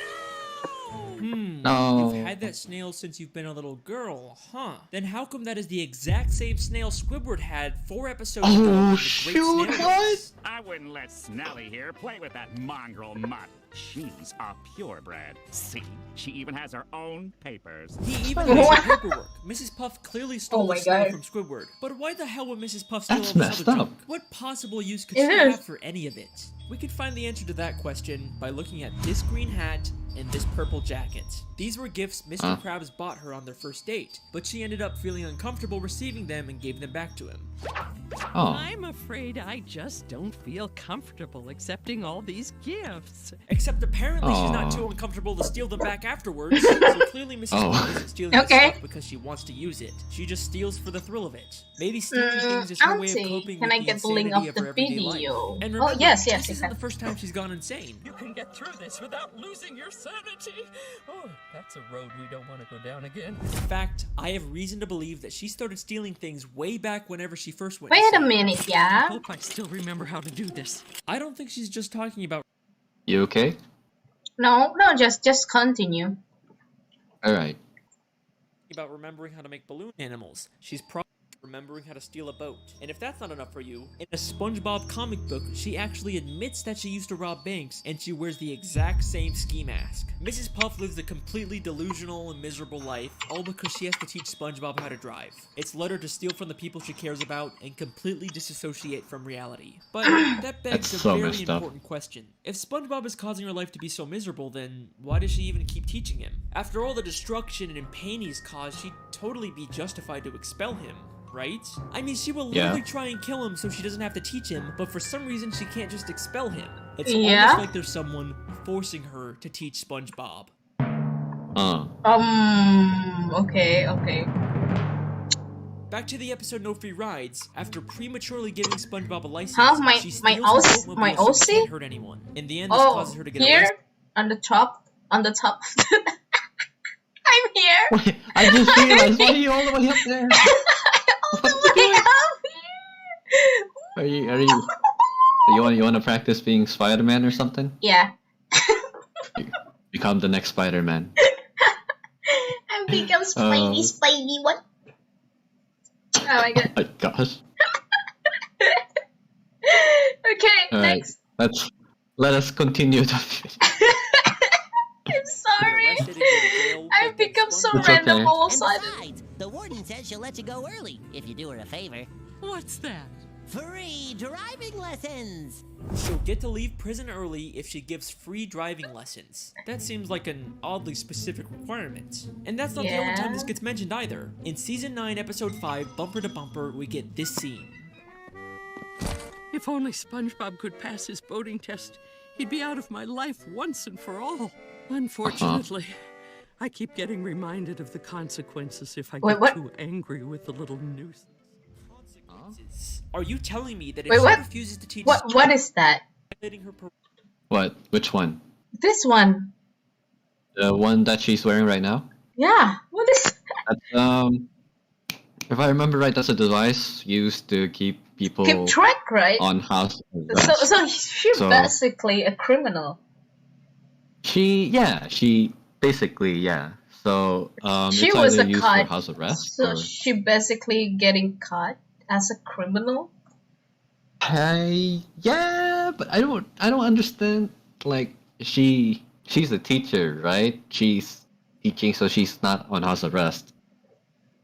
No. You've had that snail since you've been a little girl, huh? Then how come that is the exact same snail Squidward had 4 episodes ago? in the Great shoot, Snail what? Race? I wouldn't let Snelly here play with that mongrel mutt. She's a purebred. See, she even has her own papers. He even has her paperwork. Mrs. Puff clearly stole Oh my the snail God. from Squidward. But why the hell would Mrs. Puff steal That's all this messed other up. junk? What possible use could It she is. have for any of it? We could find the answer to that question by looking at this green hat and this purple jacket. These were gifts Mr. Krabs bought her on their first date, but she ended up feeling uncomfortable receiving them and gave them back to him. Oh. I'm afraid I just don't feel comfortable accepting all these gifts. Except apparently she's not Aw. too uncomfortable to steal them back afterwards, so clearly Mrs. Oh. Puff isn't stealing this Okay. stuff because she wants to use it. She just steals for the thrill of it. Maybe stealing things is her way of Auntie, coping can with I the get the link insanity of her the everyday video? life. And Oh, remember, yes, this you isn't can. the first time she's gone insane. You can get through this without losing your sanity. Oh, that's a road we don't want to go down again. In fact, I have reason to believe that she started stealing things way back whenever she first went Wait a insane. minute, I yeah? hope I still remember how to do this. I don't think she's just talking about You okay? No, just continue. Alright. remembering how to make balloon animals. She's probably remembering how to steal a boat. And if that's not enough for you, in a SpongeBob comic book, she actually admits that she used to rob banks, and she wears the exact same ski mask. Mrs. Puff lives a completely delusional and miserable life, all because she has to teach SpongeBob how to drive. It's led her to steal from the people she cares about and completely disassociate from reality. But that begs That's a so very messed up. important question. If SpongeBob is causing her life to be so miserable, then why does she even keep teaching him? After all the destruction and pain he's caused, she'd totally be justified to expel him. Right? I mean, she will literally try and kill him so she doesn't have to teach him, but for some reason she can't just expel him. It's almost like there's someone forcing her to teach SpongeBob. Okay. Back to the episode No Free Rides. After prematurely giving SpongeBob a license, my she steals a boatmobile my so OC? she can't hurt anyone. In the end, this causes her to get here? arrested. On the top? I'm here! Wait, I just realized, why are you all the way up there? All the way up here! You want to practice being Spider-Man or something? Yeah. Become the next Spider-Man. I'm become Spidey, what? Oh my god. My gosh. Okay, Alright, next. let us continue the video. I'm sorry. Arrested and go to jail, I've but then become so It's random okay. all of a And sudden. besides, the warden says she'll let you go early if you do her a favor. What's that? Free driving lessons! She'll get to leave prison early if she gives free driving lessons. That seems like an oddly specific requirement. And that's not the only time this gets mentioned either. In Season 9, Episode 5, Bumper to Bumper, we get this scene. If only SpongeBob could pass his boating test, He'd be out of my life once and for all. Unfortunately, I keep getting reminded of the consequences if I get too angry with the little nuisance. Are you telling me that if Wait, she what? refuses to teach What is that? violating her parole? What? Which one? This one. The one that she's wearing right now? Yeah. What is? That's, if I remember right, that's a device used to keep people Keep track, right? on house arrest. So she's basically a criminal. She basically, yeah. So, She it's was either a used caught. for house arrest So or... she basically getting caught as a criminal. Yeah, but I don't understand. Like, she's a teacher, right? She's teaching, so she's not on house arrest.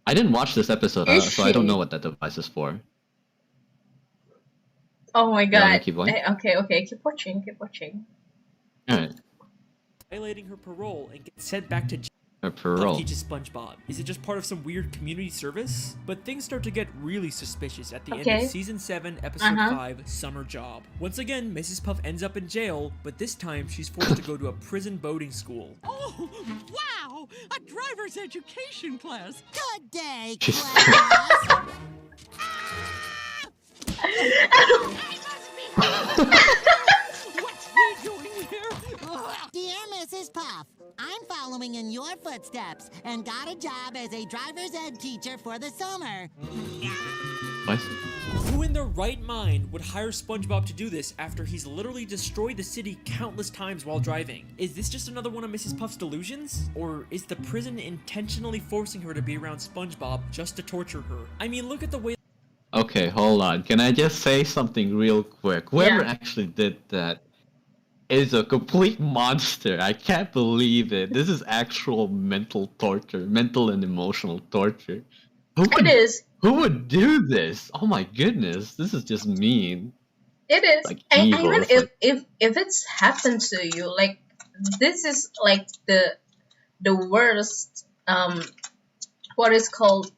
I didn't watch this episode, so I don't know what that device is for. Oh my god. Keep going? Okay, keep watching. Alright. Violating her parole and get sent back to jail. Her parole. Teaches SpongeBob. Is it just part of some weird community service? But things start to get really suspicious at the end of Season 7, Episode 5, Summer Job. Once again, Mrs. Puff ends up in jail, but this time she's forced to go to a prison boating school. Oh, wow! A driver's education class. Good day, Just- class. What's he doing here? Dear Mrs. Puff, I'm following in your footsteps and got a job as a driver's ed teacher for the summer. What? Who in their right mind would hire SpongeBob to do this after he's literally destroyed the city countless times while driving? Is this just another one of Mrs. Puff's delusions? Or is the prison intentionally forcing her to be around SpongeBob just to torture her? I mean, look at the way... Okay, hold on. Can I just say something real quick? Whoever actually did that is a complete monster. I can't believe it. This is actual mental torture, mental and emotional torture. It is. Who would do this? Oh my goodness, this is just mean. It is. Like And evil. even It's if it's happened to you, like this is like the worst what is called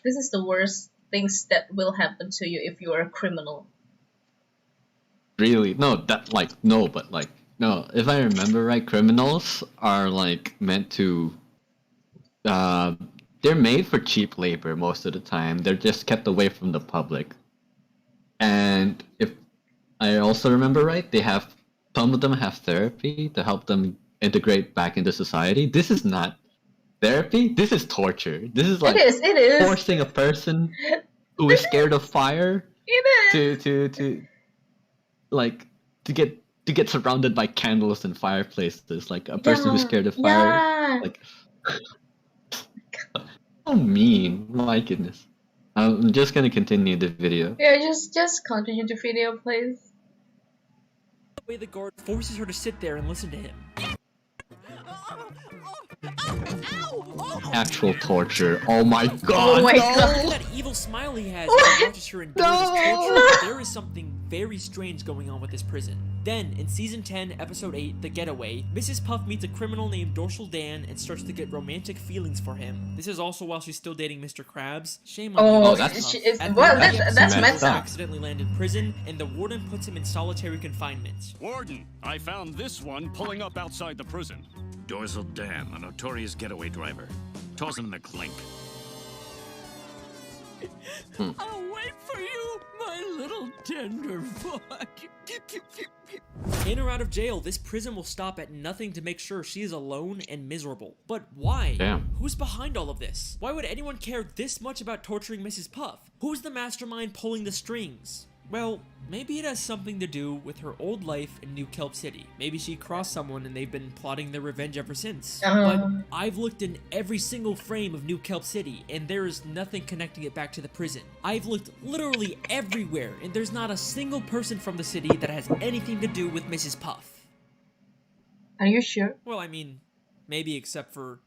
this is the worst things that will happen to you if you are a criminal. Really? No, no. If I remember right, criminals are like meant to. They're made for cheap labor most of the time. They're just kept away from the public. And if I also remember right, some of them have therapy to help them integrate back into society. This is not therapy. This is torture. This is like It is. forcing a person who is scared of fire to get surrounded by candles and fireplaces, like a person who's scared of fire. Yeah. Like, so mean. My goodness. I'm just gonna continue the video. Yeah, just continue the video, please. The way the guard forces her to sit there and listen to him. Actual torture. Oh my god. Oh my god. That evil smile he has as he watches her endure this torture. There is something very strange going on with this prison. Then, in Season 10, Episode 8, The Getaway, Mrs. Puff meets a criminal named Dorsal Dan and starts to get romantic feelings for him. This is also while she's still dating Mr. Krabs. Shame on you, Mrs. Puff. That's messed up. Accidentally land in prison, and the warden puts him in solitary confinement. Warden, I found this one pulling up outside the prison. Dorsal Dan, a notorious getaway driver. Toss him in the clink. I'll wait for you, my little tender boy. In or out of jail, this prison will stop at nothing to make sure she is alone and miserable. But why? Damn. Who's behind all of this? Why would anyone care this much about torturing Mrs. Puff? Who's the mastermind pulling the strings? Well, maybe it has something to do with her old life in New Kelp City. Maybe she crossed someone and they've been plotting their revenge ever since. But I've looked in every single frame of New Kelp City, and there is nothing connecting it back to the prison. I've looked literally everywhere, and there's not a single person from the city that has anything to do with Mrs. Puff. Are you sure? Well, I mean, maybe except for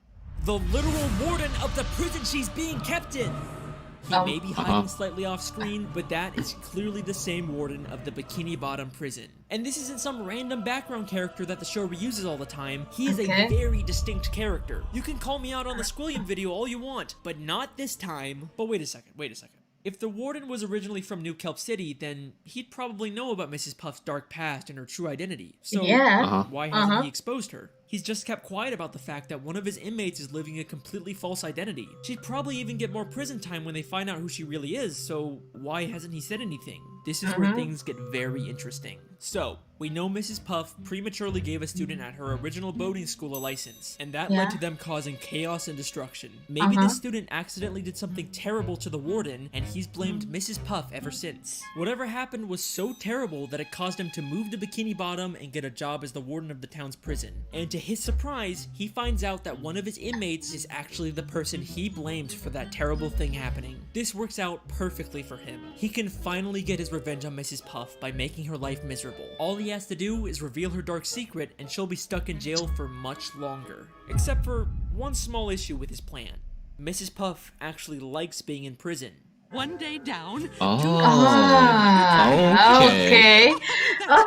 the literal warden of the prison she's being kept in. He may be hiding slightly off screen, but that is clearly the same warden of the Bikini Bottom prison. And this isn't some random background character that the show reuses all the time. He is a very distinct character. You can call me out on the Squilliam video all you want, but not this time. But wait a second. If the warden was originally from New Kelp City, then he'd probably know about Mrs. Puff's dark past and her true identity. So why hasn't he exposed her? He's just kept quiet about the fact that one of his inmates is living a completely false identity. She'd probably even get more prison time when they find out who she really is, so why hasn't he said anything? This is where things get very interesting. So, we know Mrs. Puff prematurely gave a student at her original boating school a license, and that led to them causing chaos and destruction. Maybe this student accidentally did something terrible to the warden, and he's blamed Mrs. Puff ever since. Whatever happened was so terrible that it caused him to move to Bikini Bottom and get a job as the warden of the town's prison. And to his surprise, he finds out that one of his inmates is actually the person he blamed for that terrible thing happening. This works out perfectly for him. He can finally get his revenge on Mrs. Puff by making her life miserable. All he has to do is reveal her dark secret and she'll be stuck in jail for much longer. Except for one small issue with his plan. Mrs. Puff actually likes being in prison. One day down. Okay.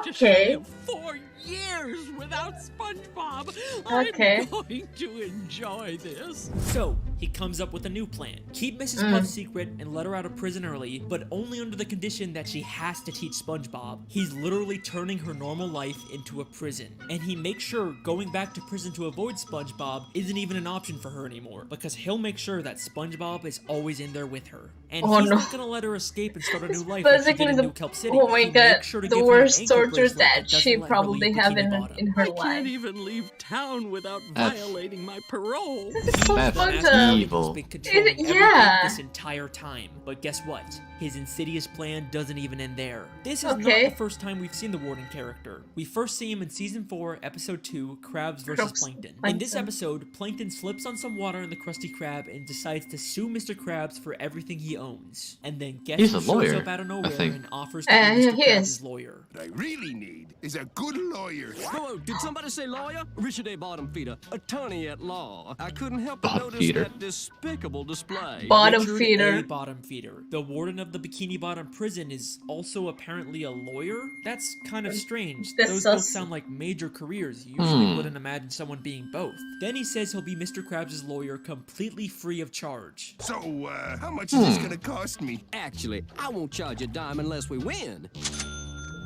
Okay. 4 years without SpongeBob. Okay. I'm going to enjoy this. So, he comes up with a new plan. Keep Mrs. Puff secret and let her out of prison early, but only under the condition that she has to teach SpongeBob. He's literally turning her normal life into a prison. And he makes sure going back to prison to avoid SpongeBob isn't even an option for her anymore, because he'll make sure that SpongeBob is always in there with her. And he's not gonna let her escape and start a new life like she did in New Kelp City. Oh my god, the worst torture that she probably have in her life. I can't even leave town without violating my parole. This is so fucked That's up. evil. Been controlling everything this entire time. But guess what? His insidious plan doesn't even end there. This is not the first time we've seen the warden character. We first see him in season 4, episode 2, Crabs vs. Plankton. In this episode, Plankton slips on some water in the Krusty Krab and decides to sue Mr. Krabs for everything he owns. And then guess who shows up out of nowhere and offers to be Mr. Krabs' lawyer. What I really need is a good lawyer. Whoa, did somebody say lawyer? Richard A. Bottom Feeder, attorney at law. I couldn't help but Bottom notice feeder. that despicable display. Bottom Richard feeder. A. Bottom feeder. The warden of the Bikini Bottom prison is also apparently a lawyer? That's kind of strange. Those both sound like major careers. You usually wouldn't imagine someone being both. Then he says he'll be Mr. Krabs' lawyer completely free of charge. So, how much is this gonna cost me? Actually, I won't charge a dime unless we win.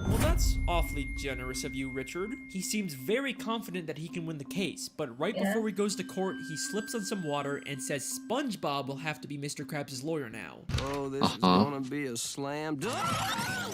Well, that's awfully generous of you, Richard. He seems very confident that he can win the case, but right before he goes to court, he slips on some water and says SpongeBob will have to be Mr. Krabs' lawyer now. Oh, this is gonna be a slam dunk. Oh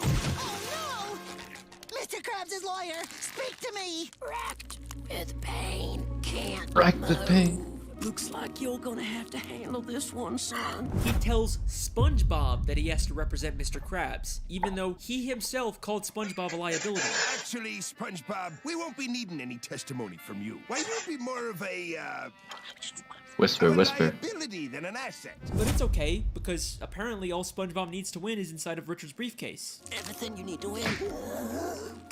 no! Mr. Krabs' lawyer, speak to me! Wrecked with pain, can't Wrecked with pain. Looks like you're gonna have to handle this one, son. He tells SpongeBob that he has to represent Mr. Krabs, even though he himself called SpongeBob a liability. Actually, SpongeBob, we won't be needing any testimony from you. Why, you'll be more of a, Whisper, whisper. liability than an asset. But it's okay, because apparently all SpongeBob needs to win is inside of Richard's briefcase. Everything you need to win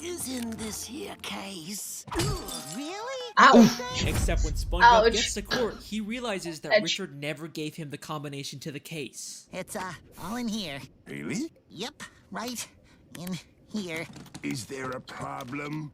is in this here case. Really? Ouch. Except when SpongeBob gets to court, he realizes that Richard never gave him the combination to the case. It's, all in here. Really? Yep, right in here. Is there a problem?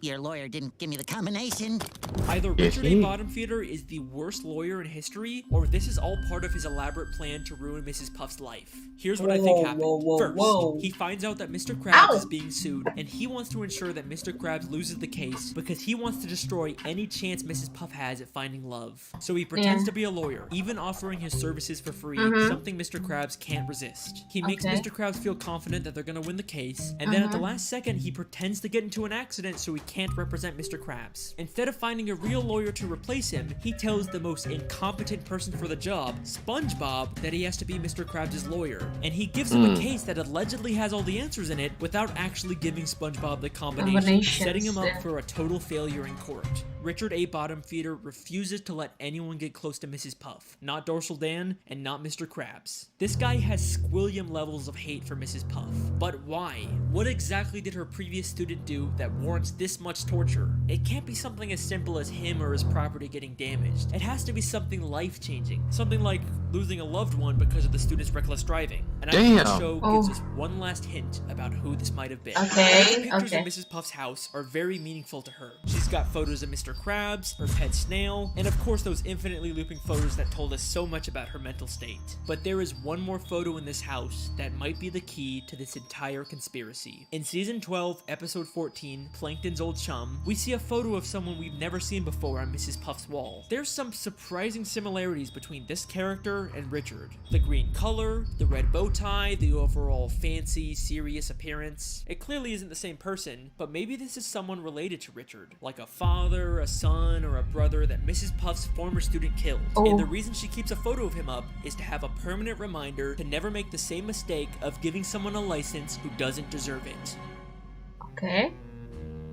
Your lawyer didn't give me the combination. Either Richard A. Bottom Feeder is the worst lawyer in history, or this is all part of his elaborate plan to ruin Mrs. Puff's life. Here's what I think happened. First, he finds out that Mr. Krabs is being sued, and he wants to ensure that Mr. Krabs loses the case because he wants to destroy any chance Mrs. Puff has at finding love. So he pretends to be a lawyer, even offering his services for free, something Mr. Krabs can't resist. He makes Mr. Krabs feel confident that they're gonna win the case, and then at the last second, he pretends to get into an accident so he can't represent Mr. Krabs. Instead of finding a real lawyer to replace him, he tells the most incompetent person for the job, SpongeBob, that he has to be Mr. Krabs' lawyer. And he gives him a case that allegedly has all the answers in it without actually giving SpongeBob the combination, setting him up for a total failure in court. Richard A. Bottom Feeder refuses to let anyone get close to Mrs. Puff. Not Dorsal Dan, and not Mr. Krabs. This guy has squillion levels of hate for Mrs. Puff. But why? What exactly did her previous student do that warrants this much torture? It can't be something as simple as him or his property getting damaged. It has to be something life-changing. Something like losing a loved one because of the student's reckless driving. And I think the Damn. show gives us one last hint about who this might have been. Okay, The pictures okay. of Mrs. Puff's house are very meaningful to her. She's got photos of Mr. Krabs, her pet snail, and of course those infinitely looping photos that told us so much about her mental state. But there is one more photo in this house that might be the key to this entire conspiracy. In season 12, episode 14, Plankton's Old Chum, we see a photo of someone we've never seen before on Mrs. Puff's wall. There's some surprising similarities between this character and Richard. The green color, the red bow tie, the overall fancy, serious appearance. It clearly isn't the same person, but maybe this is someone related to Richard, like a father, a son, or a brother that Mrs. Puff's former student killed. And the reason she keeps a photo of him up is to have a permanent reminder to never make the same mistake of giving someone a license who doesn't deserve it. Okay.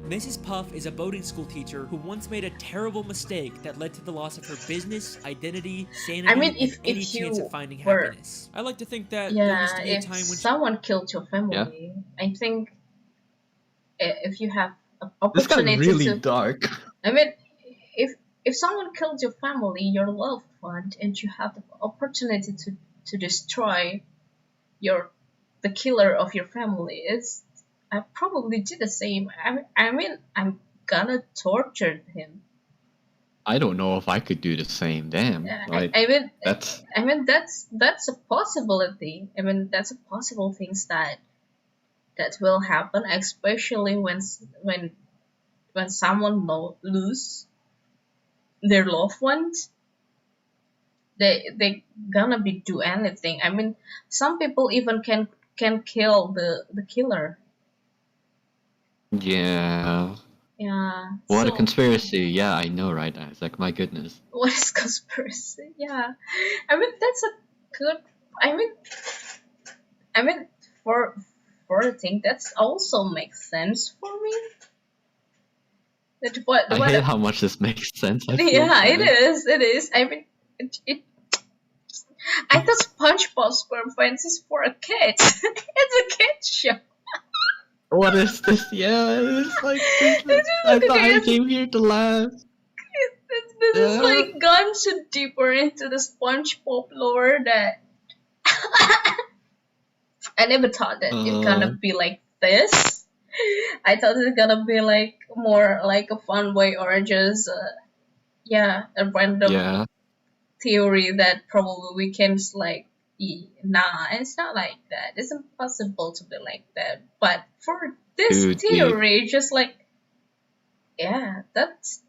Mrs. Puff is a boating school teacher who once made a terrible mistake that led to the loss of her business, identity, sanity, I mean, and any if chance you of finding were, happiness. I like to think that there yeah, used to be a if time when someone killed your family, I think if you have an This got opportunity really to, dark. I mean, if someone killed your family, your loved one, and you have the opportunity to destroy the killer of your family, I probably did the same. I mean, I'm gonna torture him. I don't know if I could do the same. Damn. Like, I mean, that's that's a possibility. I mean, that's a possible things that will happen, especially when someone lose their loved ones. They gonna be do anything. I mean, some people even can kill the killer. yeah. Yeah. What a so- conspiracy. Yeah, I know, right? It's like, my goodness. What is conspiracy? Yeah, I mean that's a good. I mean for a thing that's also makes sense for me. That what I hate how much this makes sense. I feel yeah, bad. it is. I mean it. I thought SpongeBob SquarePants is for a kid. It's a kid show. What is this? Yeah, it's like I thought I came here to laugh. This is like gone so deeper into the SpongeBob lore that I never thought that it's gonna be like this. I thought it's gonna be like more like a fun way or just a random theory that probably we can just like nah, it's not like that. It's impossible to be like that. But for this theory, just like yeah, that's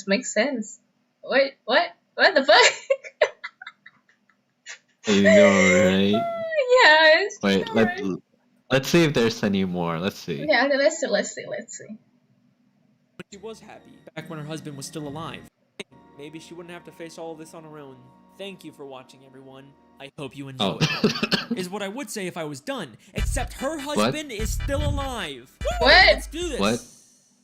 makes sense. Wait, what the fuck? I know, right? Yeah, it's Wait, true. let's see if there's any more. Let's see. Yeah, let's see. she was happy back when her husband was still alive. Maybe she wouldn't have to face all of this on her own. Thank you for watching, everyone. I hope you enjoyed. Is what I would say if I was done. Except her husband is still alive. What? Let's do this. What?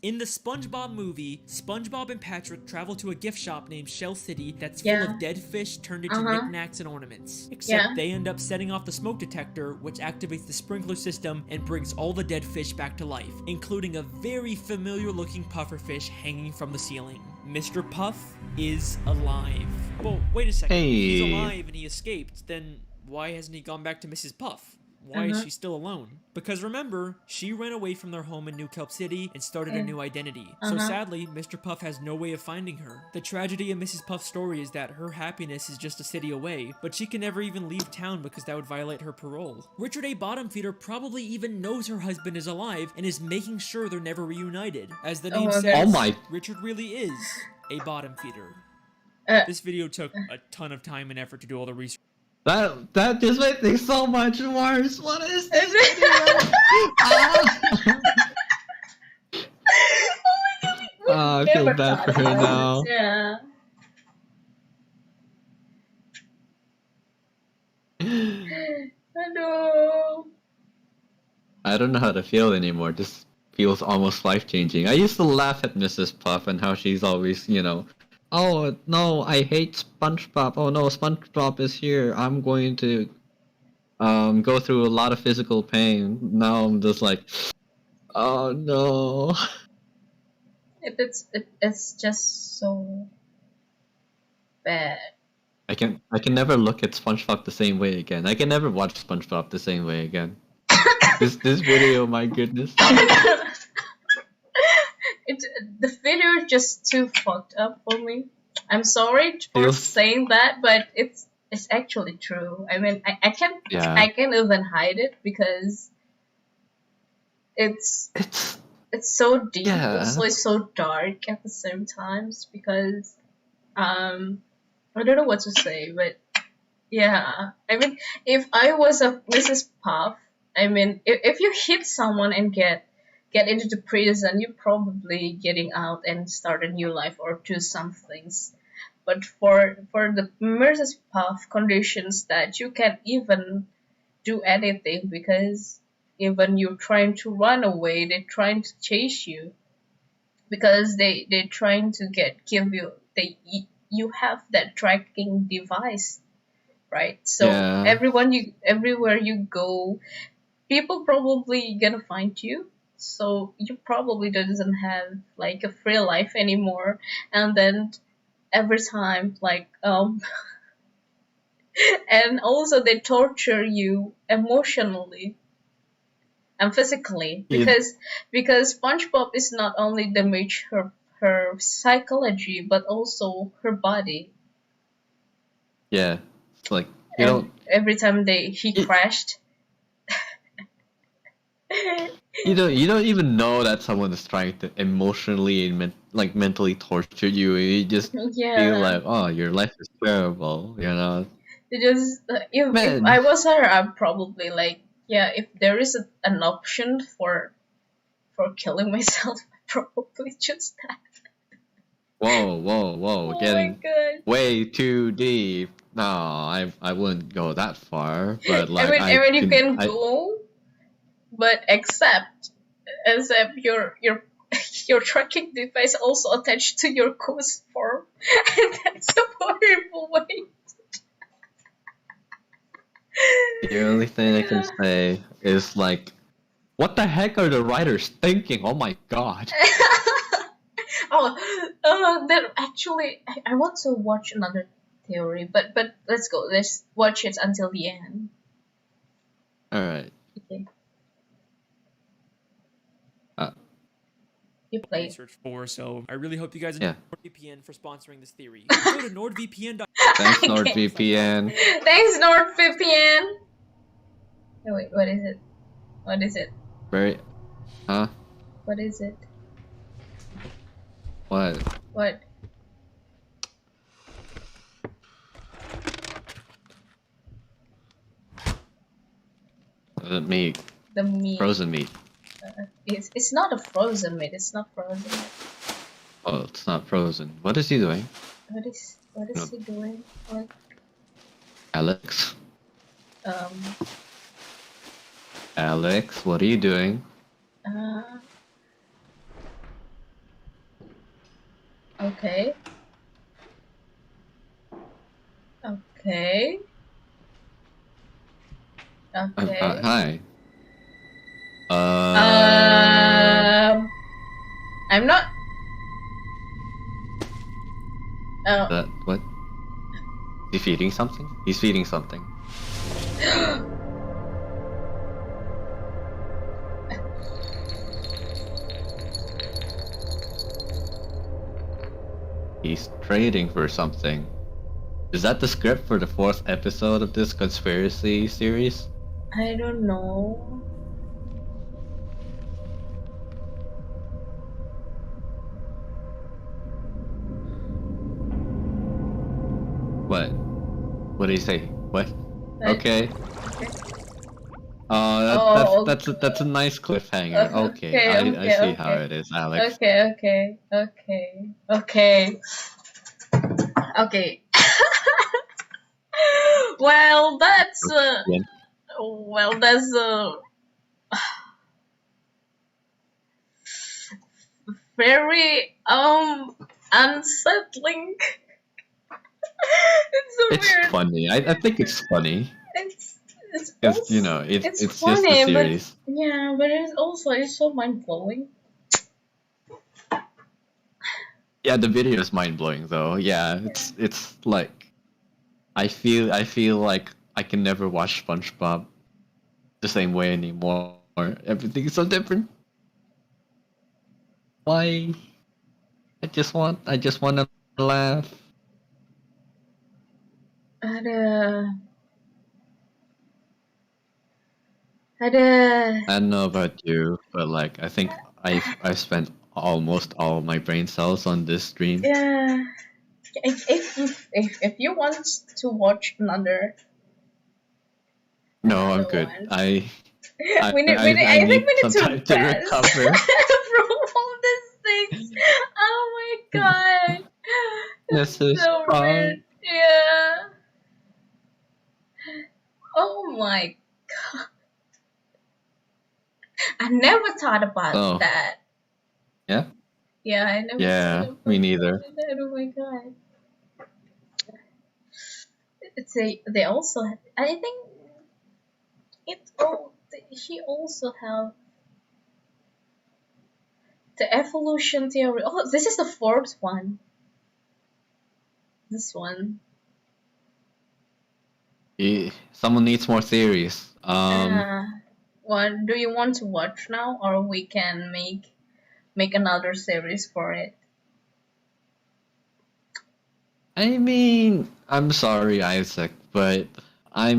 In the SpongeBob movie, SpongeBob and Patrick travel to a gift shop named Shell City that's full of dead fish turned into knickknacks and ornaments. Except they end up setting off the smoke detector, which activates the sprinkler system and brings all the dead fish back to life, including a very familiar looking pufferfish hanging from the ceiling. Mr. Puff is alive. Well, wait a second. If he's alive and he escaped, then why hasn't he gone back to Mrs. Puff? Why is she still alone? Because remember, she ran away from their home in New Kelp City and started a new identity. So sadly, Mr. Puff has no way of finding her. The tragedy of Mrs. Puff's story is that her happiness is just a city away, but she can never even leave town because that would violate her parole. Richard A. Bottomfeeder probably even knows her husband is alive and is making sure they're never reunited. As the name says, Richard really is a bottom feeder. This video took a ton of time and effort to do all the research. That just makes things so much worse. What is this video? I feel bad for her now. Yeah. Aduh. I don't know how to feel anymore. This feels almost life-changing. I used to laugh at Mrs. Puff and how she's always, oh no, I hate SpongeBob. Oh no, SpongeBob is here. I'm going to go through a lot of physical pain. Now I'm just like, oh no. It's just so bad. I can never look at SpongeBob the same way again. I can never watch SpongeBob the same way again. This video, my goodness. The video is just too fucked up for me. I'm sorry for Feels- saying that, but it's actually true. I mean, I can't even hide it because it's so deep, also it's so dark at the same times because I don't know what to say, but yeah, I mean, if I was a Mrs. Puff, I mean, if you hit someone and get into the prison, you're probably getting out and start a new life or do some things. But for the Mrs. Puff conditions that you can't even do anything because even you're trying to run away, they're trying to chase you because they're trying to give you you have that tracking device, right? So everywhere you go, people probably gonna find you. So you probably doesn't have like a free life anymore, and then every time and also they torture you emotionally and physically because SpongeBob is not only damage her psychology but also her body. Yeah, it's like every time he crashed. You don't even know that someone is trying to emotionally and mentally torture you. You just feel like, oh, your life is terrible, you know. If I was her, I'd probably if there is an option for killing myself, I'd probably choose that. Whoa, Oh getting my God. way too deep. No, I wouldn't go that far, but like I mean you can go, but except your tracking device also attached to your ghost form, and that's a horrible way. The only thing I can say is like, what the heck are the writers thinking? Oh my god. Then actually, I want to watch another theory, but let's go. Let's watch it until the end. All right. Okay. You play research for, so I really hope you guys Yeah. enjoy NordVPN for sponsoring this theory. Go to NordVPN. Thanks, NordVPN. Thanks, NordVPN. Oh, wait, what is it? What is it? Huh? What is it? What? What? The meat. The meat. Frozen meat. It's not a frozen meat. It's not frozen meat. Oh, it's not frozen. What is he doing? What is he doing? Like, Alex? Alex, what are you doing? Okay. Okay. Okay. Hi. I'm not. That what? Is he feeding something? He's feeding something. He's trading for something. Is that the script for the 4th episode of this conspiracy series? I don't know. What? What did he say? What? Okay. That's a nice cliffhanger. Okay, I see how it is, Alex. Okay. Well, that's very unsettling. It's weird. funny. I think it's funny. It's Because, you know, it's just funny, a series. but it's so mind blowing. Yeah, the video is mind blowing though. Yeah, it's like I feel like I can never watch SpongeBob the same way anymore. Everything is so different. Why? I just want to laugh. Ada. I don't know about you, but like I think I've spent almost all my brain cells on this stream. Yeah. If you want to watch another No, I'm good. one. I I think we need some to time to rest recover. from all these things. Oh my god. This It's is so fun. weird. Yeah. Oh my god. I never thought about Oh. that. Yeah? Yeah, I never Yeah, thought about me neither. that. Oh my god. They also I think he also have the evolution theory. Oh, this is the fourth one. This one. Someone needs more theories. What do you want to watch now, or we can make another series for it? I mean, I'm sorry, Isaac, but I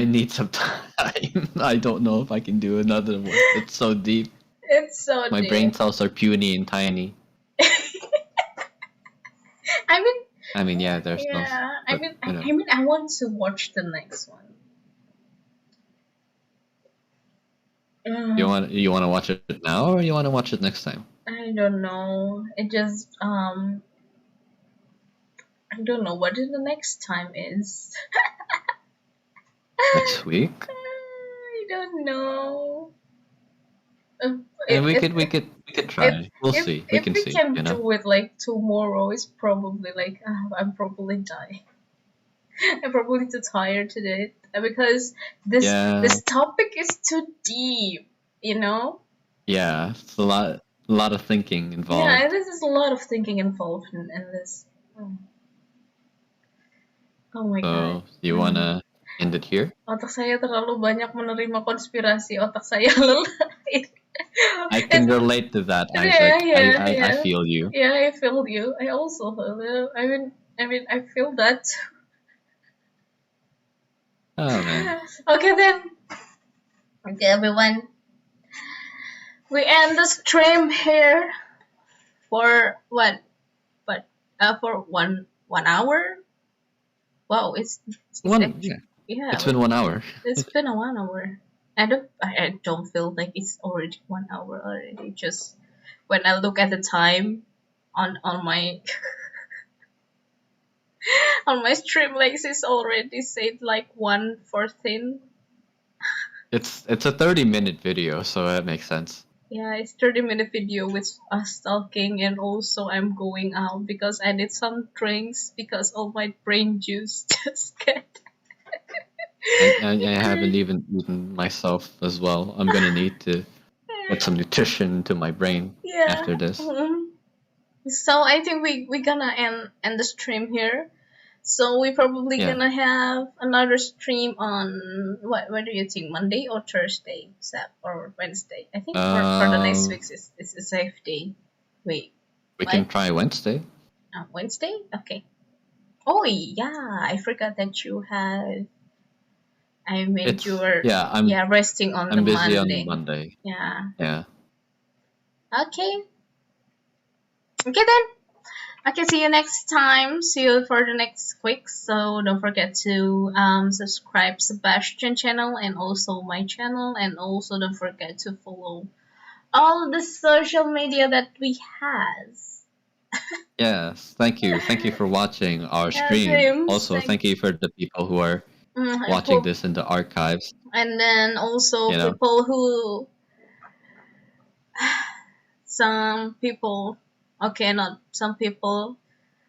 need some time. I don't know if I can do another one. It's so deep. It's so My deep. brain cells are puny and tiny. I mean, yeah, there's no. Yeah, but, you know. I mean, I want to watch the next one. You want to watch it now, or you want to watch it next time? I don't know. It just I don't know what the next time is. Next week? I don't know. And we could try. We'll see. We If can we see. can You know. do it like tomorrow, it's probably like I'm probably dying. I'm probably too tired today because this topic is too deep. You know. Yeah, it's a lot of thinking involved. Yeah, this is a lot of thinking involved in this. Oh my god. So you wanna end it here? Otak saya terlalu banyak menerima konspirasi. Otak saya lelah. I can relate to that, Isaac. Yeah. I feel you. Yeah, I feel you. I also feel you. I mean, I feel that. Oh man. Okay then. Okay, everyone. We end the stream here for what? For one hour. Wow, it's Yeah. It's been 1 hour. It's been 1 hour. I don't feel like it's already 1 hour already. Just when I look at the time on my on my stream, like it's already said like 1:14. It's a 30-minute video, so that makes sense. Yeah, it's 30-minute video with us talking, and also I'm going out because I need some drinks because all my brain juice just get. I haven't even eaten myself as well. I'm gonna need to get some nutrition into my brain after this. So I think we're gonna end the stream here. So we probably gonna have another stream on what do you think, Monday or Thursday, or Wednesday? I think for the next week is a safe day. Wait. We can try Wednesday. Wednesday? Okay. Oh yeah, I forgot that you had. I mean, you were resting on the Monday. I'm busy on Monday. Yeah. Yeah. Okay. Okay then. Okay, see you next time. See you for the next week. So don't forget to subscribe Sebastian channel and also my channel, and also don't forget to follow all the social media that we has. Yes, thank you for watching our stream. Also, thank you for the people who are watching this in the archives. And then also people who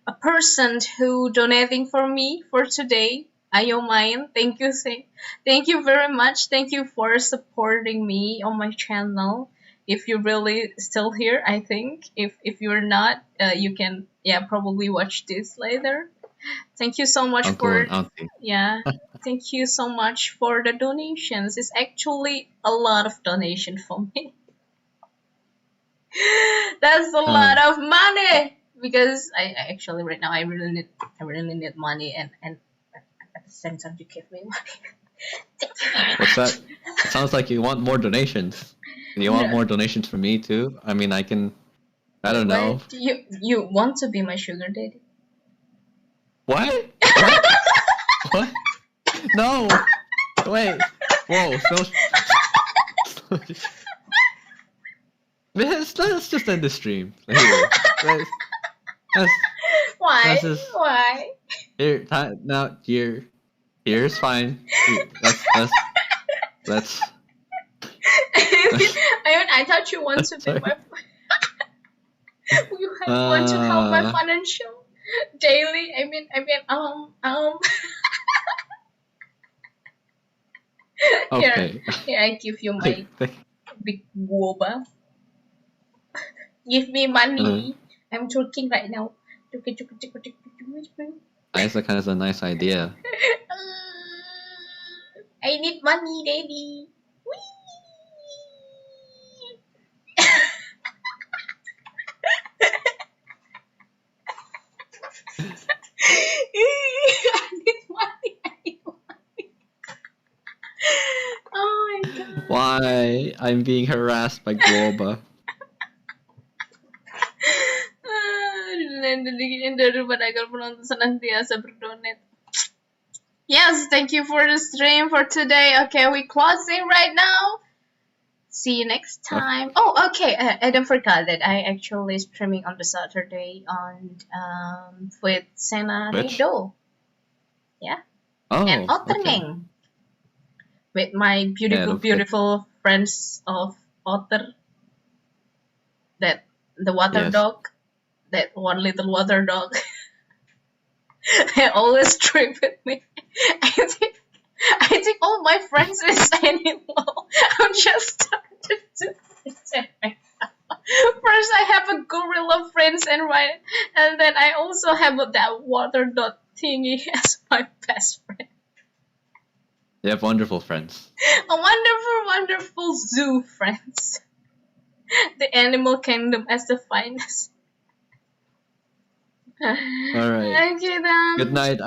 a person who donating for me for today. Ayomain, thank you very much. Thank you for supporting me on my channel. if you're really still here, I think. If you're not, you can probably watch this later. Thank you so much Uncle for and auntie. Thank you so much for the donations. It's actually a lot of donation for me. That's a lot of money because I actually right now I really need money and at the same time you give me money. What's that? It sounds like you want more donations. And you want more donations from me too? I mean, I don't know. What? You want to be my sugar daddy? What? What? What? No! Wait. Whoa, no. Let's just end the stream. Here. Why? Just, Why? here, now, here's fine. Let's. I thought you want to be my. You want to help my financial daily. I mean. Okay. Here, I give you my big guava. Give me money. I'm talking right now. That's a kind of a nice idea. I need money, daddy. I need money. Oh my god. Why? I'm being harassed by Globa. Yes, thank you for the stream for today. Okay, we're closing right now. See you next time. Oh, okay. I don't forget that I actually streaming on the Saturday on with Senarido. Yeah. And Otterning. With my beautiful friends of Otter. That the water dog. That one little water dog. They always stream with me. I think all my friends is animal. I'm just started to First I have a gorilla friends and then I also have that water dog thingy as my best friend. You have wonderful friends. A wonderful zoo friends. The animal kingdom as the finest. All right. Okay then. Good night.